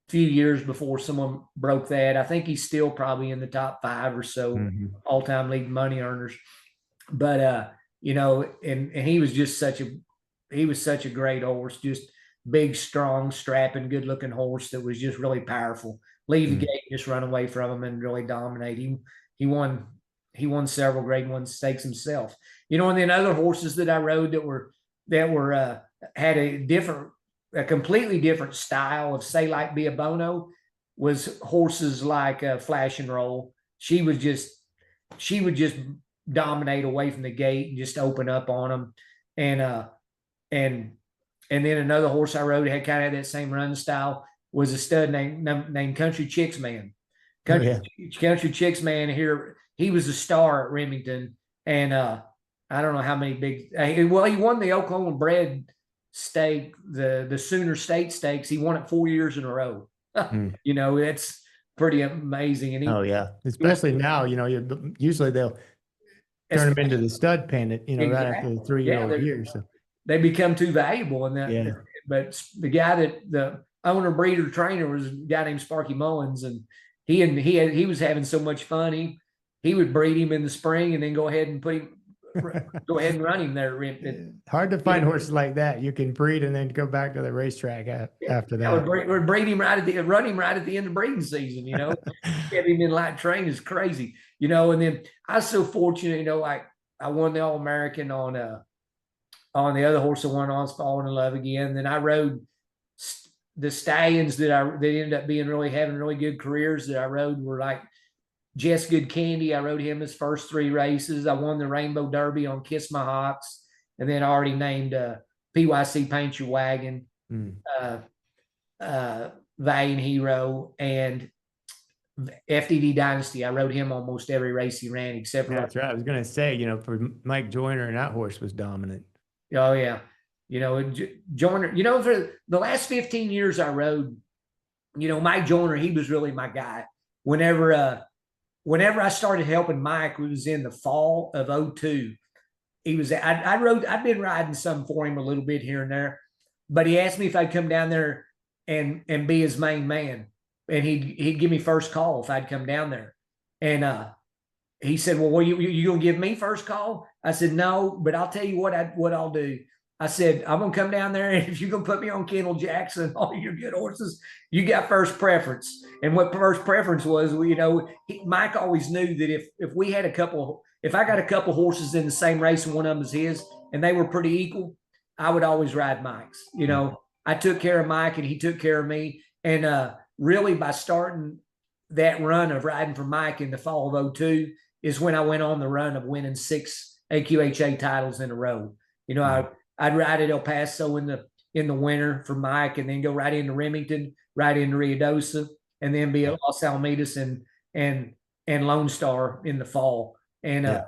a few years before someone broke that. I think he's still probably in the top 5 or so all-time leading money earners. But you know, and he was just such a great horse, just big, strong, strapping, good-looking horse that was just really powerful. Leave the gate, just run away from him and really dominate him. He won several Grade 1 stakes himself. You know, and then other horses that I rode that were had a completely different style of, say, like Biabono, was horses like Flash and Roll. She would just dominate away from the gate and just open up on them. And then another horse I rode had kind of that same run style was a stud named Country Chicks Man. Country Chicks Man here, he was a star at Remington, and I don't know how many big. Well, he won the Oklahoma bred stake, the Sooner State Stakes. He won it 4 years in a row. You know, that's pretty amazing. And especially now, you know, usually they'll turn them into the stud pendant, you know, right after the 3-year-old year. So they become too valuable, and that. But the guy that the owner, breeder, trainer was a guy named Sparky Mullins, and he was having so much fun. He would breed him in the spring and then go ahead and run him there. Hard to find horses like that. You can breed and then go back to the racetrack after that. We'd breed him run him right at the end of breeding season, you know. Get him in light train is crazy, you know. And then I was so fortunate, you know, like I won the All-American on the other horse I won on, Falling in Love Again. Then I rode the stallions that ended up being having really good careers that I rode were like Jess Good Candy. I rode him his first 3 races. I won the Rainbow Derby on Kiss My Hawks, and then I already named PYC Paint Your Wagon, Valiant Hero, and FDD Dynasty. I rode him almost every race he ran, except for that's right. I was going to say, you know, for Mike Joyner, and that horse was dominant. Oh yeah, you know, Joyner. You know, for the last 15 years I rode, you know, Mike Joyner, he was really my guy. Whenever I started helping Mike, it was in the fall of '02. I'd been riding some for him a little bit here and there, but he asked me if I'd come down there and be his main man, and he'd give me first call if I'd come down there. And he said, "Well, you gonna give me first call?" I said, "No, but I'll tell you what I'll do." I said, "I'm gonna come down there, and if you're gonna put me on Kendall Jackson, all your good horses, you got first preference." And what first preference was, you know, Mike always knew that if I got a couple horses in the same race and one of them was his, and they were pretty equal, I would always ride Mike's. You know, I took care of Mike, and he took care of me. And really, by starting that run of riding for Mike in the fall of '02 is when I went on the run of winning 6 AQHA titles in a row. You know, I'd ride at El Paso in the winter for Mike, and then go right into Remington, right into Ruidosa, and then be at Los Alamitos and Lone Star in the fall. And of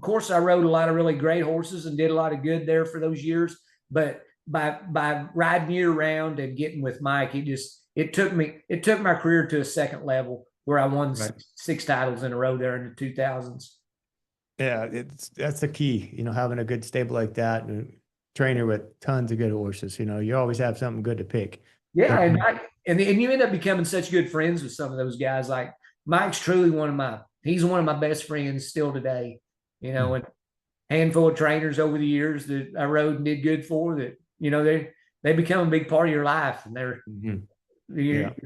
course, I rode a lot of really great horses and did a lot of good there for those years. But by riding year round and getting with Mike, it took my career to a second level where I won 6 titles in a row there in the 2000s. Yeah, that's the key, you know, having a good stable like that, and a trainer with tons of good horses. You know, you always have something good to pick. Yeah, and you end up becoming such good friends with some of those guys. Like Mike's truly he's one of my best friends still today. You know, and a handful of trainers over the years that I rode and did good for, that, you know, they become a big part of your life, and they're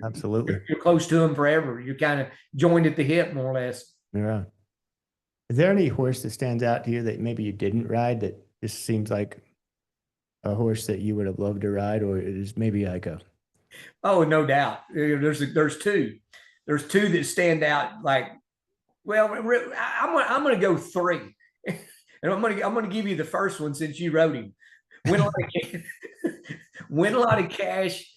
absolutely, you're close to them forever. You're kind of joined at the hip, more or less. Yeah. Is there any horse that stands out to you that maybe you didn't ride that just seems like a horse that you would have loved to ride, or it is maybe like a? Oh, no doubt. There's 2. There's 2 that stand out. Like, well, I'm going to go 3, and I'm going to give you the first one since you rode him. Win a lot of cash.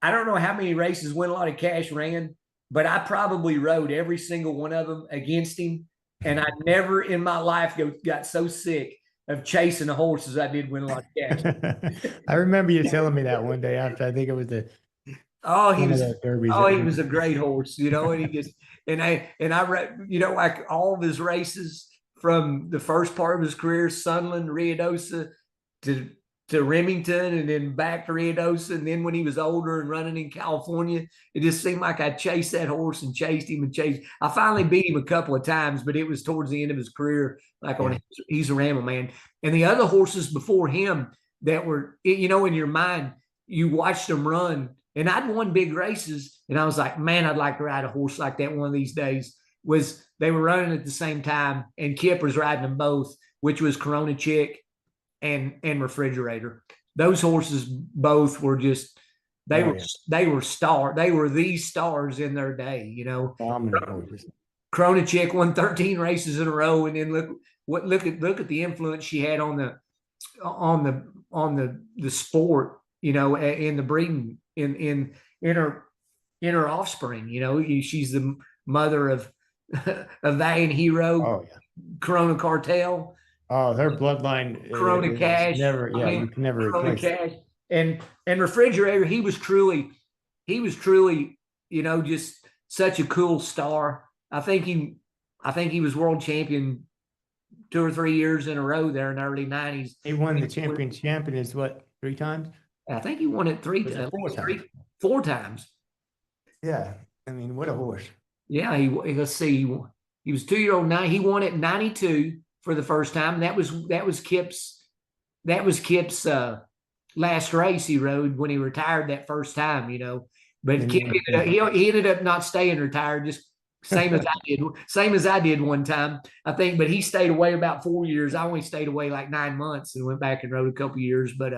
I don't know how many races Win a Lot of Cash ran, but I probably rode every single one of them against him. And I never in my life got so sick of chasing a horse as I did Win a Lot of Cash. I remember you telling me that one day after, I think it was the Oh, he One of was. the derbies. Oh, he was a great horse, you know, and he just you know, like all of his races from the first part of his career, Sunland, Ruidosa, to Remington, and then back to Ruidosa, and then when he was older and running in California, it just seemed like I chased that horse and chased him and chased. I finally beat him a couple of times, but it was towards the end of his career, like on He's a Ramble Man, and the other horses before him that were, you know, in your mind, you watched them run. And I'd won big races, and I was like, man, I'd like to ride a horse like that one of these days. They were running at the same time, and Kip was riding them both, which was Corona Chick and Refrigerator. Those horses both were just they were the stars in their day, you know. Dominant horses. Corona Chick won 13 races in a row, and then look at the influence she had on the sport, you know, in the breeding in her offspring. You know, she's the mother of Valiant Hero, Oh yeah. Corona Cartel. Oh, her bloodline. Corona Cash. Never. Yeah, you can never Corona replace. Cash. And Refrigerator. He was truly, you know, just such a cool star. I think he was world champion 2 or 3 years in a row there in the early 90s. He won the champion is what, 3 times? I think he won it 4 times. Yeah. I mean, what a horse. Yeah, let's see. He was 2-year-old now. He won it 92 for the first time. That was Kip's last race he rode when he retired that first time, you know. But Kip he ended up not staying retired, just same as I did one time, I think. But he stayed away about 4 years. I only stayed away like 9 months and went back and rode a couple years. But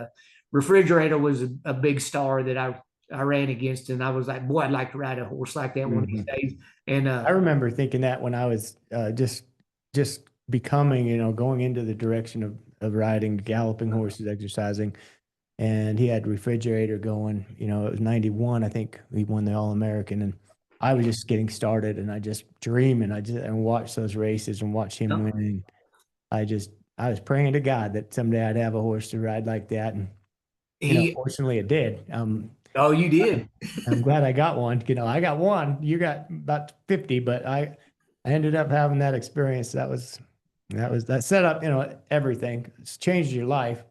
Refrigerator was a big star that I ran against, and I was like, boy, I'd like to ride a horse like that one of these days. And I remember thinking that when I was just becoming, you know, going into the direction of riding, galloping horses, exercising, and he had Refrigerator going. You know, it was 91, I think he won the All-American, and I was just getting started, and I just dreaming. And watched those races and watched him win. And I was praying to God that someday I'd have a horse to ride like that, and you know, fortunately it did. Oh, you did. I'm glad I got one. You know, I got one. You got about 50, but I ended up having that experience. That set up, you know, everything. It's changed your life.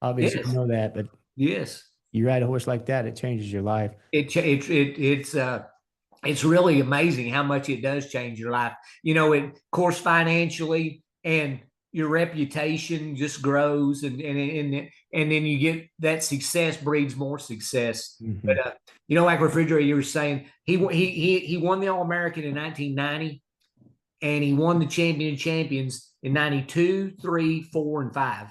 Obviously, you know that, but yes, you ride a horse like that, it changes your life. It's really amazing how much it does change your life. You know, of course, financially, and your reputation just grows, and then you get that success breeds more success. Mm-hmm. But you know, like Refrigerator, you were saying, he won the All-American in 1990, and he won the champions in 92, 3, 4, and 5.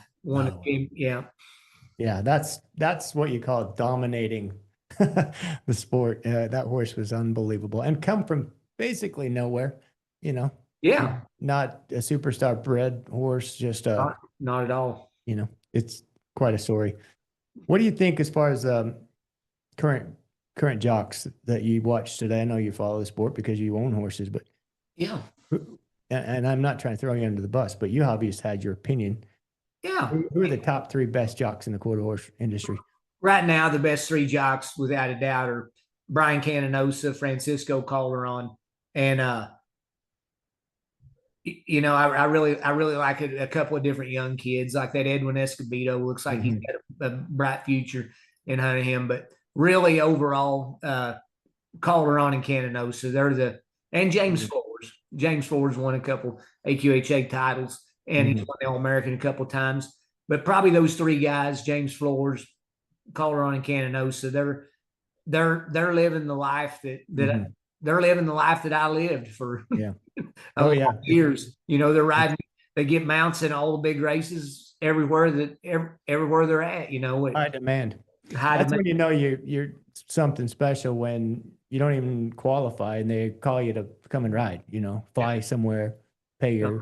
Yeah, that's what you call dominating the sport. That horse was unbelievable, and come from basically nowhere, you know. Yeah, not a superstar bred horse, just not at all. You know, it's quite a story. What do you think as far as current jocks that you watch today? I know you follow the sport because you own horses, but yeah. And I'm not trying to throw you under the bus, but you obviously had your opinion. Yeah. Who are the top 3 best jocks in the quarter horse industry? Right now, the best 3 jocks, without a doubt, are Brian Canonosa, Francisco Calderon, and you know, I really like a couple of different young kids, like that Edwin Escobedo. Looks like he's got a bright future in hunting him. But really, overall, Calderon and Canonosa, and James Flores. James Flores won a couple AQHA titles, and he's won the All-American a couple of times. But probably those 3 guys, James Flores, Calderon, and Canonosa, they're living the life that they're living the life that I lived for years. You know, they're riding, they get mounts in all the big races everywhere they're at, you know. High demand. That's when you know you're something special, when you don't even qualify and they call you to come and ride, you know, fly somewhere, pay your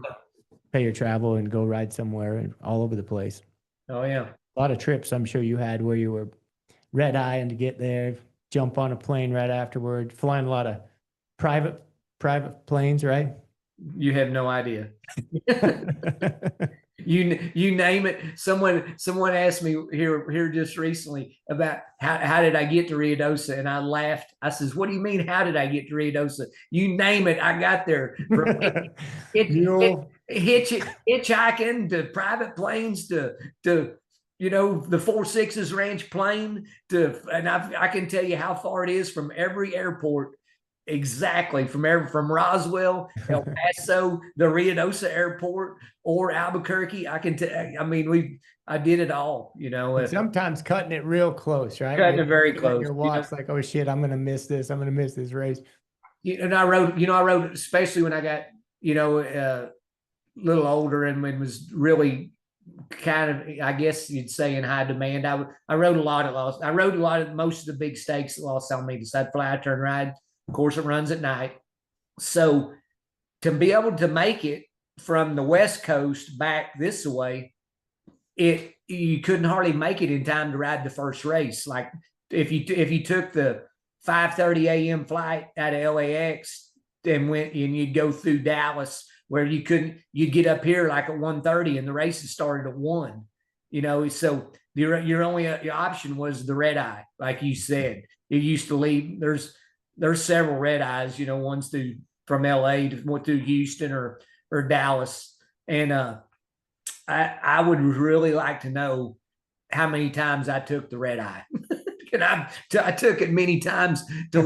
travel and go ride somewhere and all over the place. Oh yeah. A lot of trips I'm sure you had where you were red eyeing to get there, jump on a plane right afterward, flying a lot of private planes, right? You have no idea. you name it. Someone asked me here just recently about how did I get to Ruidoso, and I laughed. I says, "What do you mean? How did I get to Ruidoso? You name it, I got there. From Mule. hitchhiking to private planes to the 4.6s ranch plane and I can tell you how far it is from every airport. Exactly, from Roswell, El Paso, the Ruidoso Airport, or Albuquerque. I can tell. I mean, I did it all. And sometimes cutting it real close, right? Cutting it very close. Your watch, like, oh shit, I'm gonna miss this. I'm gonna miss this race. And I rode, especially when I got a little older and was really kind of, I guess you'd say, in high demand. I rode a lot of lost. I rode a lot of most of the big stakes at Los Alamitos. I'd fly, turn, ride. Of course, it runs at night. So to be able to make it from the West Coast back this way, you couldn't hardly make it in time to ride the first race. Like if you took the 5:30 a.m. flight out of LAX and went and you'd go through Dallas, where you'd get up here like at 1:30 and the races started at 1. So your only option was the red eye, like you said. You used to leave. There's several red eyes, ones from LA through Houston or Dallas. And I would really like to know how many times I took the red eye. And I took it many times to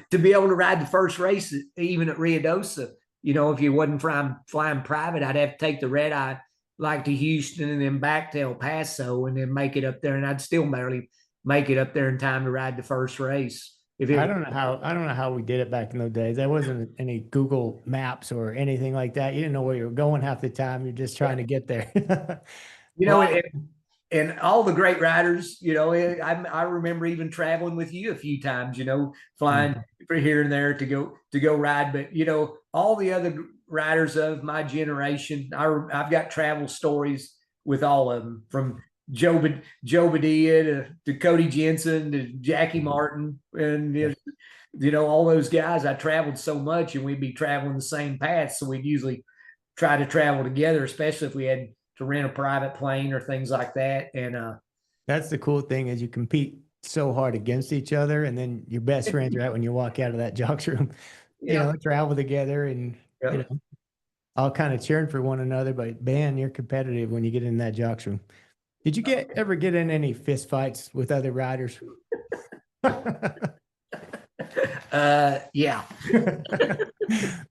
be able to ride the first race, even at Ruidoso. If you wasn't flying private, I'd have to take the red eye like to Houston and then back to El Paso and then make it up there. And I'd still barely make it up there in time to ride the first race. I don't know how we did it back in those days. There wasn't any Google Maps or anything like that. You didn't know where you were going half the time. You're just trying to get there. And all the great riders, I remember even traveling with you a few times, flying for here and there to go ride. But all the other riders of my generation, I've got travel stories with all of them, from Joe Badilla to Cody Jensen to Jackie Martin, and all those guys. I traveled so much, and we'd be traveling the same path, so we'd usually try to travel together, especially if we had to rent a private plane or things like that. And that's the cool thing, is you compete so hard against each other, and then your best friends are out when you walk out of that jocks room. Travel together and all kind of cheering for one another. But man, you're competitive when you get in that jocks room. Did you ever get in any fist fights with other riders? Yeah.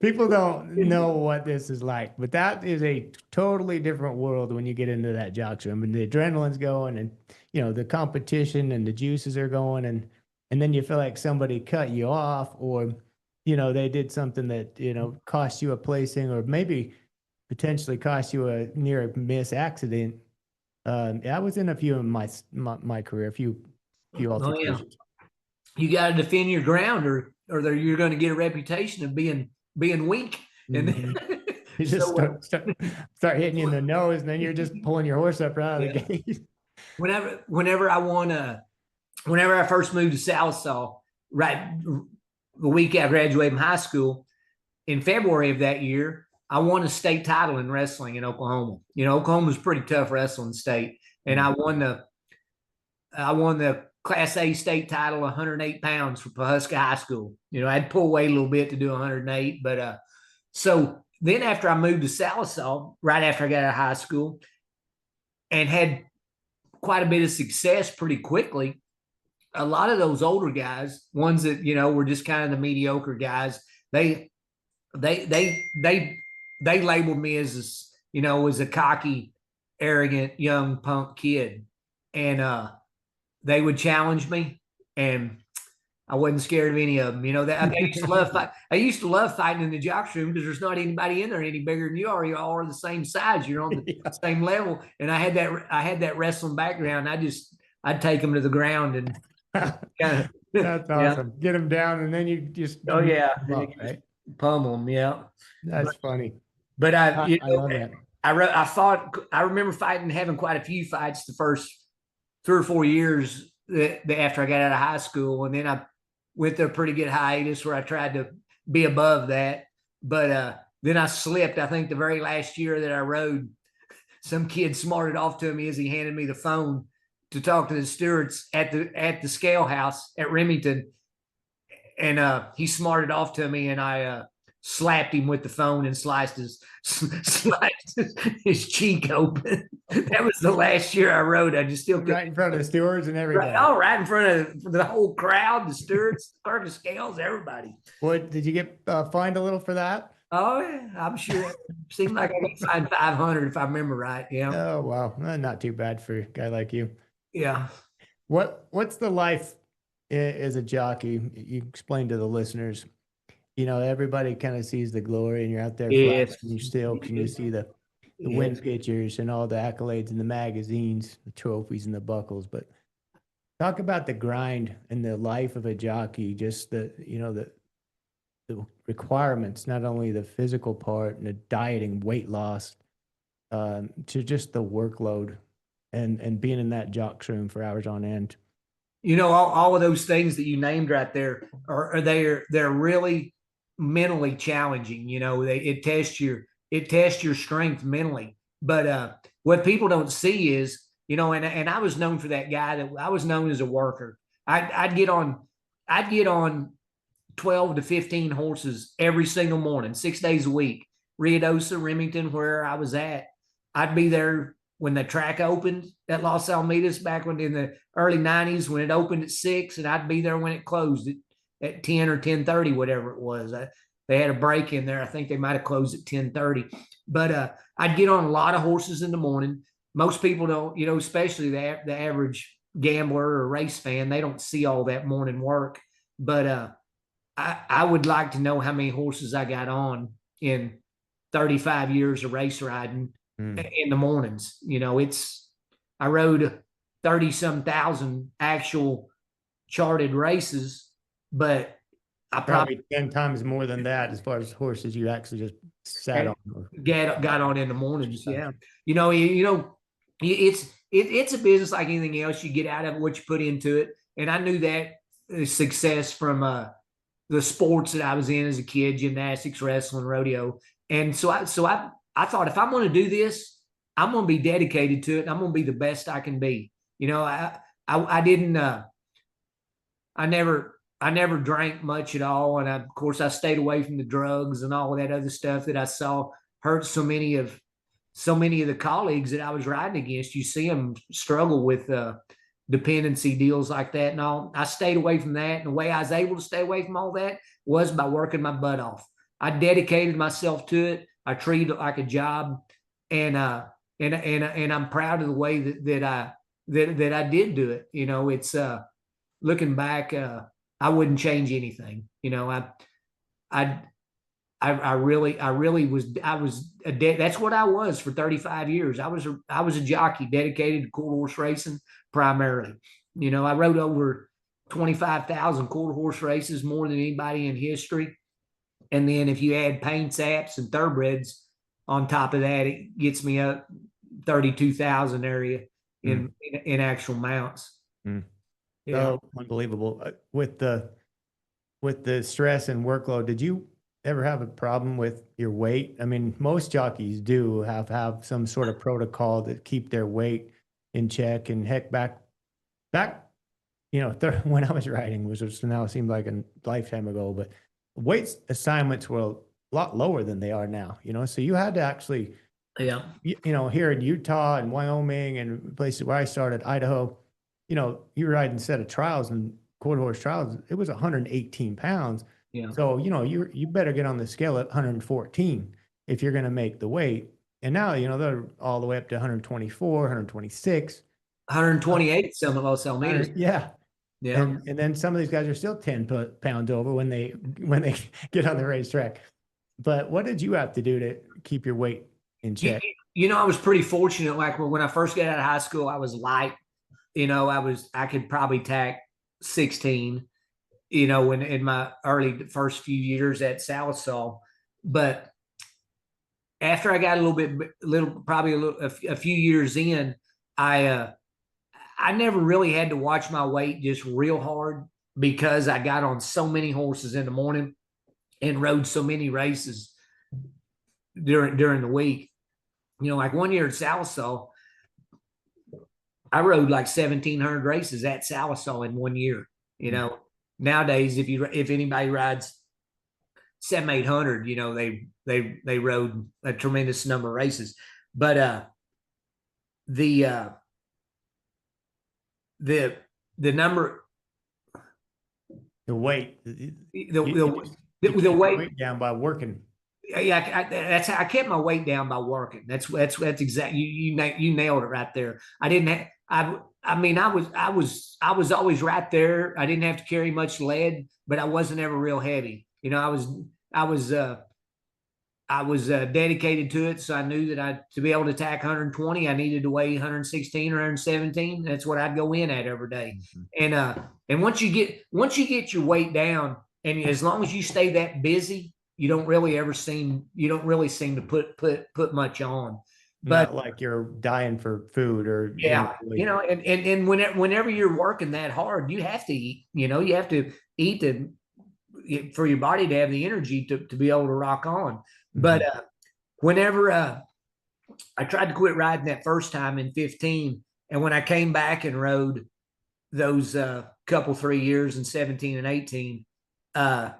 People don't know what this is like, but that is a totally different world when you get into that jocks room and the adrenaline's going, and the competition and the juices are going, and then you feel like somebody cut you off, or they did something that cost you a placing, or maybe potentially cost you a near miss accident. I was in a few in my career, a few altercations. Oh, yeah. You got to defend your ground, or you're going to get a reputation of being weak. And then you just start hitting you in the nose, and then you're just pulling your horse up right out of the gate. Whenever I first moved to Sallisaw, right the week I graduated from high school, in February of that year, I won a state title in wrestling in Oklahoma. Oklahoma's a pretty tough wrestling state, and I won the Class A state title, 108 pounds for Pawhuska High School. I had to pull weight a little bit to do 108, but so then after I moved to Sallisaw, right after I got out of high school, and had quite a bit of success pretty quickly, a lot of those older guys, ones that were just kind of the mediocre guys, they labeled me as a cocky, arrogant, young punk kid, and they would challenge me, and I wasn't scared of any of them. That I used to love fight. I used to love fighting in the jocks room, because there's not anybody in there any bigger than you are. You all are the same size. You're on the same level. And I had that wrestling background. I'd take them to the ground and kind of. That's awesome. Get them down, and then you just right? Pummel them. Yeah, that's funny. But I love that. I remember having quite a few fights the first 3 or 4 years after I got out of high school, and then I went through a pretty good hiatus where I tried to be above that, but then I slipped. I think the very last year that I rode, some kid smarted off to me as he handed me the phone to talk to the stewards at the scale house at Remington, and he smarted off to me, and I slapped him with the phone and sliced his cheek open. That was the last year I rode. I just still Right in front of the stewards and everybody. right in front of the whole crowd, the stewards, clerk of scales, everybody. What did you get fined a little for that? Oh yeah, I'm sure. Seemed like I got fined 500 if I remember right. Yeah. Oh wow, not too bad for a guy like you. Yeah. What's the life as a jockey? You explain to the listeners. Everybody kind of sees the glory, and you're out there Yes. flashing your silks, and you see the win pictures and all the accolades in the magazines, the trophies and the buckles. But talk about the grind and the life of a jockey, just the requirements, not only the physical part and the dieting, weight loss, to just the workload and being in that jock's room for hours on end. All of those things that you named right there they're really mentally challenging. It tests your strength mentally. But what people don't see is, and I was known for that guy, that I was known as a worker. I'd get on 12 to 15 horses every single morning, 6 days a week. Ruidoso, Remington, where I was at, I'd be there when the track opened at Los Alamitos back in the early 90s, when it opened at 6, and I'd be there when it closed at 10 or 10:30, whatever it was. They had a break in there. I think they might have closed at 10:30. But I'd get on a lot of horses in the morning. Most people don't, especially the average gambler or race fan, they don't see all that morning work. But I would like to know how many horses I got on in 35 years of race riding in the mornings. I rode 30-some thousand actual charted races, but I probably 10 times more than that as far as horses you actually just sat on. Got on in the mornings. Yeah. It's a business like anything else. You get out of it what you put into it. And I knew that success from the sports that I was in as a kid: gymnastics, wrestling, rodeo. And so I thought, if I'm going to do this, I'm going to be dedicated to it, and I'm going to be the best I can be. I didn't, I never drank much at all. And of course I stayed away from the drugs and all of that other stuff that I saw hurt so many of the colleagues that I was riding against. You see them struggle with dependency deals like that and all. I stayed away from that. And the way I was able to stay away from all that was by working my butt off. I dedicated myself to it. I treated it like a job, and I'm proud of the way that I did do it. It's looking back, I wouldn't change anything. I really was. That's what I was for 35 years. I was a jockey dedicated to quarter horse racing primarily. I rode over 25,000 quarter horse races, more than anybody in history. And then if you add paint saps and thoroughbreds on top of that, it gets me up 32,000 area in actual mounts. Yeah. Oh, unbelievable. With the stress and workload, did you ever have a problem with your weight? I mean, most jockeys do have some sort of protocol that keep their weight in check. And heck, back, when I was riding, which now seemed like a lifetime ago, but weight assignments were a lot lower than they are now, so you had to actually, here in Utah and Wyoming and places where I started, Idaho, you were riding a set of trials and quarter horse trials. It was 118 pounds. Yeah. So, you better get on the scale at 114 if you're going to make the weight. And now, they're all the way up to 124, 126. 128, some of Los Alamitos. Yeah. Yeah. And then some of these guys are still 10 pounds over when they get on the racetrack. But what did you have to do to keep your weight in check? I was pretty fortunate. Like when I first got out of high school, I was light. I could probably tack 16, when in my first few years at Salisaw. But after I got a few years in, I never really had to watch my weight just real hard, because I got on so many horses in the morning and rode so many races during the week. like one year at Salisaw, I rode like 1,700 races at Salisaw in one year. Nowadays, if anybody rides 700, 800, they rode a tremendous number of races. But the the number, The weight. the You the, keep the your weight. weight down by working. Yeah, that's how I kept my weight down, by working. That's exactly, you nailed it right there. I didn't have, I was always right there. I didn't have to carry much lead, but I wasn't ever real heavy. I was dedicated to it, so I knew that to be able to tack 120, I needed to weigh 116 or 117. That's what I'd go in at every day. And once you get your weight down, and as long as you stay that busy, you don't really seem to put much on. But Not like you're dying for food or yeah, and whenever you're working that hard, you have to eat. You have to eat for your body to have the energy to be able to rock on. But whenever I tried to quit riding that first time in 15, and when I came back and rode those couple 3 years in 17 and 18, of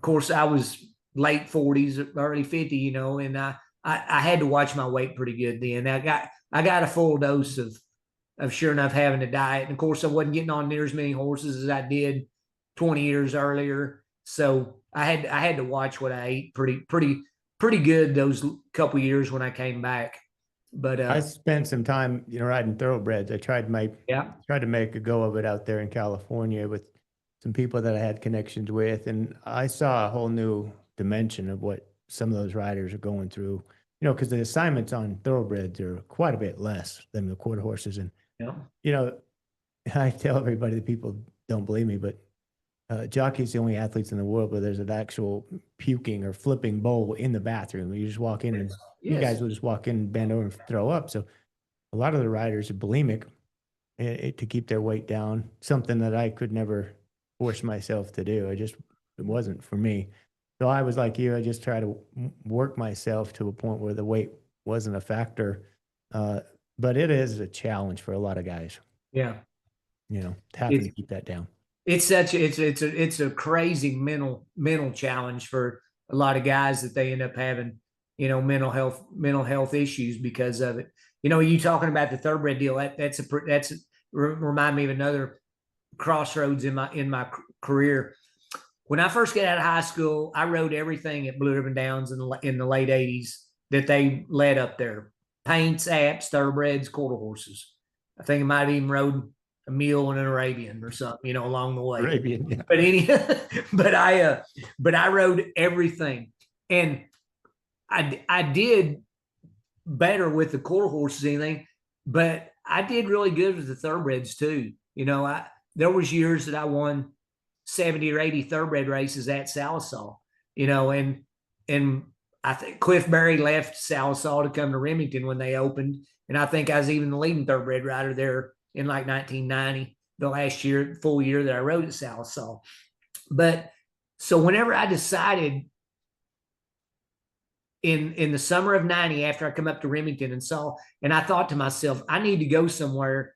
course I was late 40s, early 50, and I had to watch my weight pretty good then. I got a full dose of sure enough having to diet, and of course I wasn't getting on near as many horses as I did 20 years earlier. So I had to watch what I ate pretty good those couple years when I came back. But I spent some time, riding thoroughbreds. I tried to make a go of it out there in California with some people that I had connections with, and I saw a whole new dimension of what some of those riders are going through. Because the assignments on thoroughbreds are quite a bit less than the quarter horses, and I tell everybody that people don't believe me, but jockeys the only athletes in the world where there's an actual puking or flipping bowl in the bathroom. You just walk in, and you guys will just walk in, bend over, and throw up. So a lot of the riders are bulimic to keep their weight down. Something that I could never force myself to do. It wasn't for me. So I was like you. I just try to work myself to a point where the weight wasn't a factor. But it is a challenge for a lot of guys. Yeah, having to keep that down. It's a crazy mental challenge for a lot of guys that they end up having, mental health issues because of it. You talking about the thoroughbred deal, that's remind me of another crossroads in my career. When I first got out of high school, I rode everything at Blue Ribbon Downs in the late 80s that they led up there: paints, apps, thoroughbreds, quarter horses. I think I might have even rode a mule and an Arabian or something, along the way. Arabian, yeah. But I rode everything, and I did better with the quarter horses than anything, but I did really good with the thoroughbreds too. There was years that I won 70 or 80 thoroughbred races at Salisaw, and I think Cliff Berry left Salisaw to come to Remington when they opened, and I think I was even the leading thoroughbred rider there in like 1990, the last full year that I rode at Salisaw. But so whenever I decided in the summer of 90, after I come up to Remington and I thought to myself, I need to go somewhere.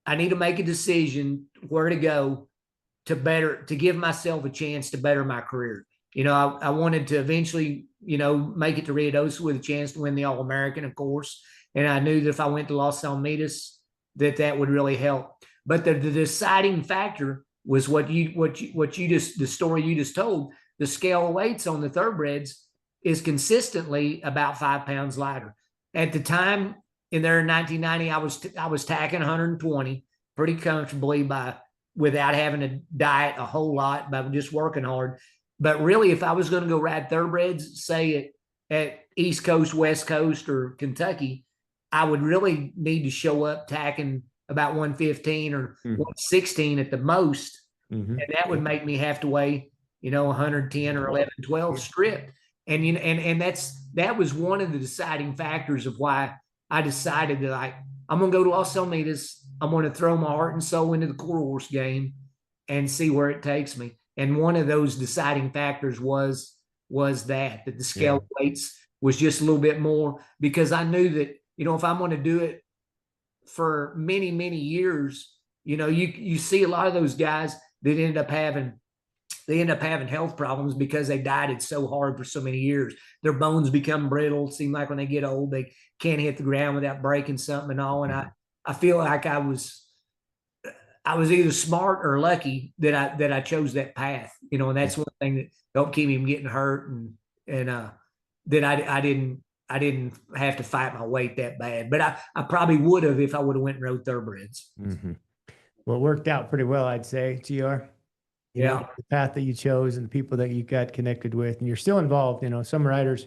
I need to make a decision where to go to give myself a chance to better my career. I wanted to eventually, make it to Ruidoso with a chance to win the All-American, of course. And I knew that if I went to Los Alamitos, that would really help. But the deciding factor was the story you just told. The scale weights on the thoroughbreds is consistently about 5 pounds lighter. At the time in 1990, I was tacking 120 pretty comfortably without having to diet a whole lot, by just working hard. But really, if I was going to go ride thoroughbreds, say at East Coast, West Coast, or Kentucky, I would really need to show up tacking about 115 or 116 at the most. And that would make me have to weigh, 110 or 11, 12 strip. And that was one of the deciding factors of why I decided that I'm going to go to Los Alamitos. I'm going to throw my heart and soul into the quarter horse game and see where it takes me. And one of those deciding factors was that the scale weights was just a little bit more, because I knew that, if I'm going to do it for many, many years, you see a lot of those guys that end up having health problems because they dieted so hard for so many years. Their bones become brittle. It seems like when they get old, they can't hit the ground without breaking something and all. And I feel like I was either smart or lucky that I chose that path, and that's one thing that helped keep me from getting hurt, and that I didn't have to fight my weight that bad. But I probably would have if I would have went and rode thoroughbreds. Mm-hmm. Well, it worked out pretty well, I'd say, GR. Yeah. The path that you chose and the people that you got connected with, and you're still involved. Some riders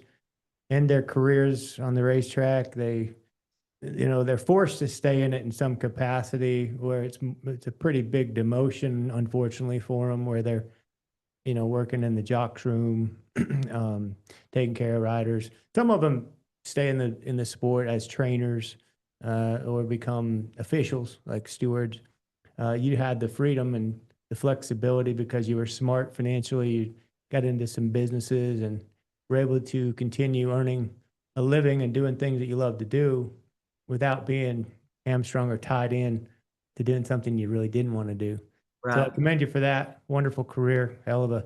end their careers on the racetrack. They're forced to stay in it in some capacity, where it's a pretty big demotion, unfortunately, for them, where they're, working in the jocks room, taking care of riders. Some of them stay in the sport as trainers, or become officials like stewards. You had the freedom and the flexibility because you were smart financially. You got into some businesses and were able to continue earning a living and doing things that you love to do without being hamstrung or tied in to doing something you really didn't want to do. Right. So I commend you for that. Wonderful career, hell of a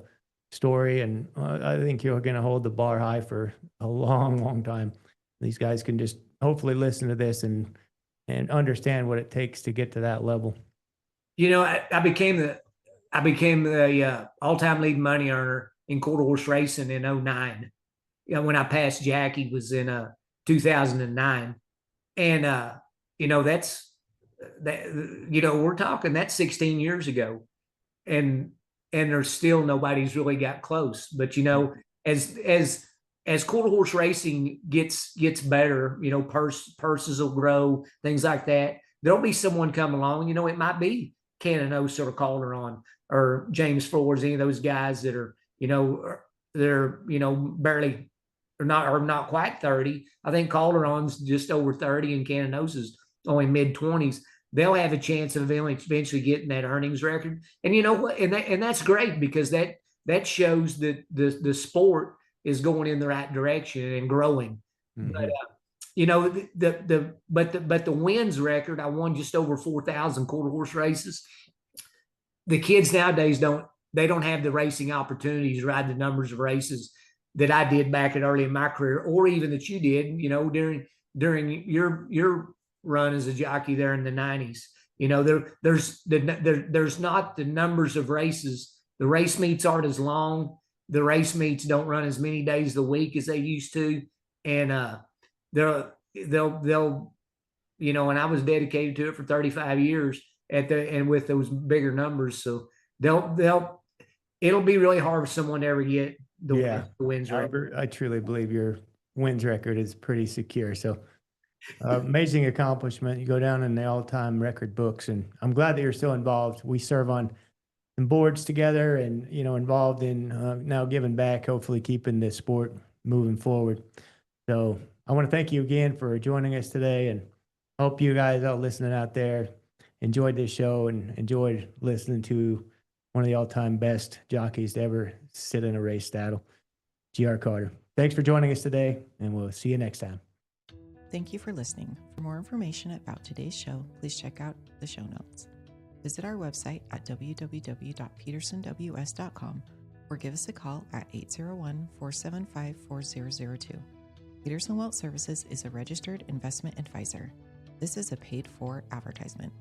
story. And I think you're going to hold the bar high for a long, long time. These guys can just hopefully listen to this and understand what it takes to get to that level. I became the all-time lead money earner in quarter horse racing in 2009. When I passed Jockey was in 2009. And we're talking that's 16 years ago, and there's still nobody's really got close. But as quarter horse racing gets better, purses will grow, things like that. There'll be someone come along. It might be Canosa or Calderon or James Flores, any of those guys that are they're barely or not quite 30. I think Calderon's just over 30 and Canosa's only mid-20s. They'll have a chance of eventually getting that earnings record. And you know what? And that's great, because that shows that the sport is going in the right direction and growing. Mm-hmm. But the wins record, I won just over 4,000 quarter horse races. The kids nowadays don't have the racing opportunities to ride the numbers of races that I did back early in my career, or even that you did, during your run as a jockey there in the 90s. There's not the numbers of races. The race meets aren't as long. The race meets don't run as many days a week as they used to. And they'll and I was dedicated to it for 35 years and with those bigger numbers. So it'll be really hard for someone to ever get the wins record. I truly believe your wins record is pretty secure. So amazing accomplishment. You go down in the all-time record books, and I'm glad that you're still involved. We serve on some boards together, and involved in now giving back, hopefully keeping this sport moving forward. So I want to thank you again for joining us today, and hope you guys out listening out there enjoyed this show and enjoyed listening to one of the all-time best jockeys to ever sit in a race saddle, GR Carter. Thanks for joining us today, and we'll see you next time. Thank you for listening. For more information about today's show, please check out the show notes. Visit our website at www.petersonws.com or give us a call at 801-475-4002. Peterson Wealth Services is a registered investment advisor. This is a paid-for advertisement.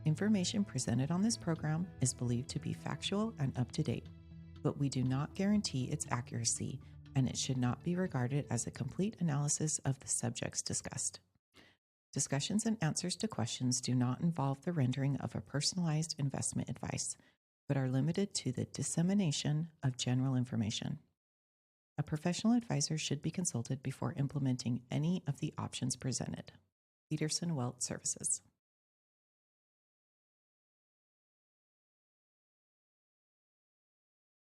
Information presented on this program is believed to be factual and up-to-date, but we do not guarantee its accuracy, and it should not be regarded as a complete analysis of the subjects discussed. Discussions and answers to questions do not involve the rendering of a personalized investment advice, but are limited to the dissemination of general information. A professional advisor should be consulted before implementing any of the options presented. Peterson Wealth Services.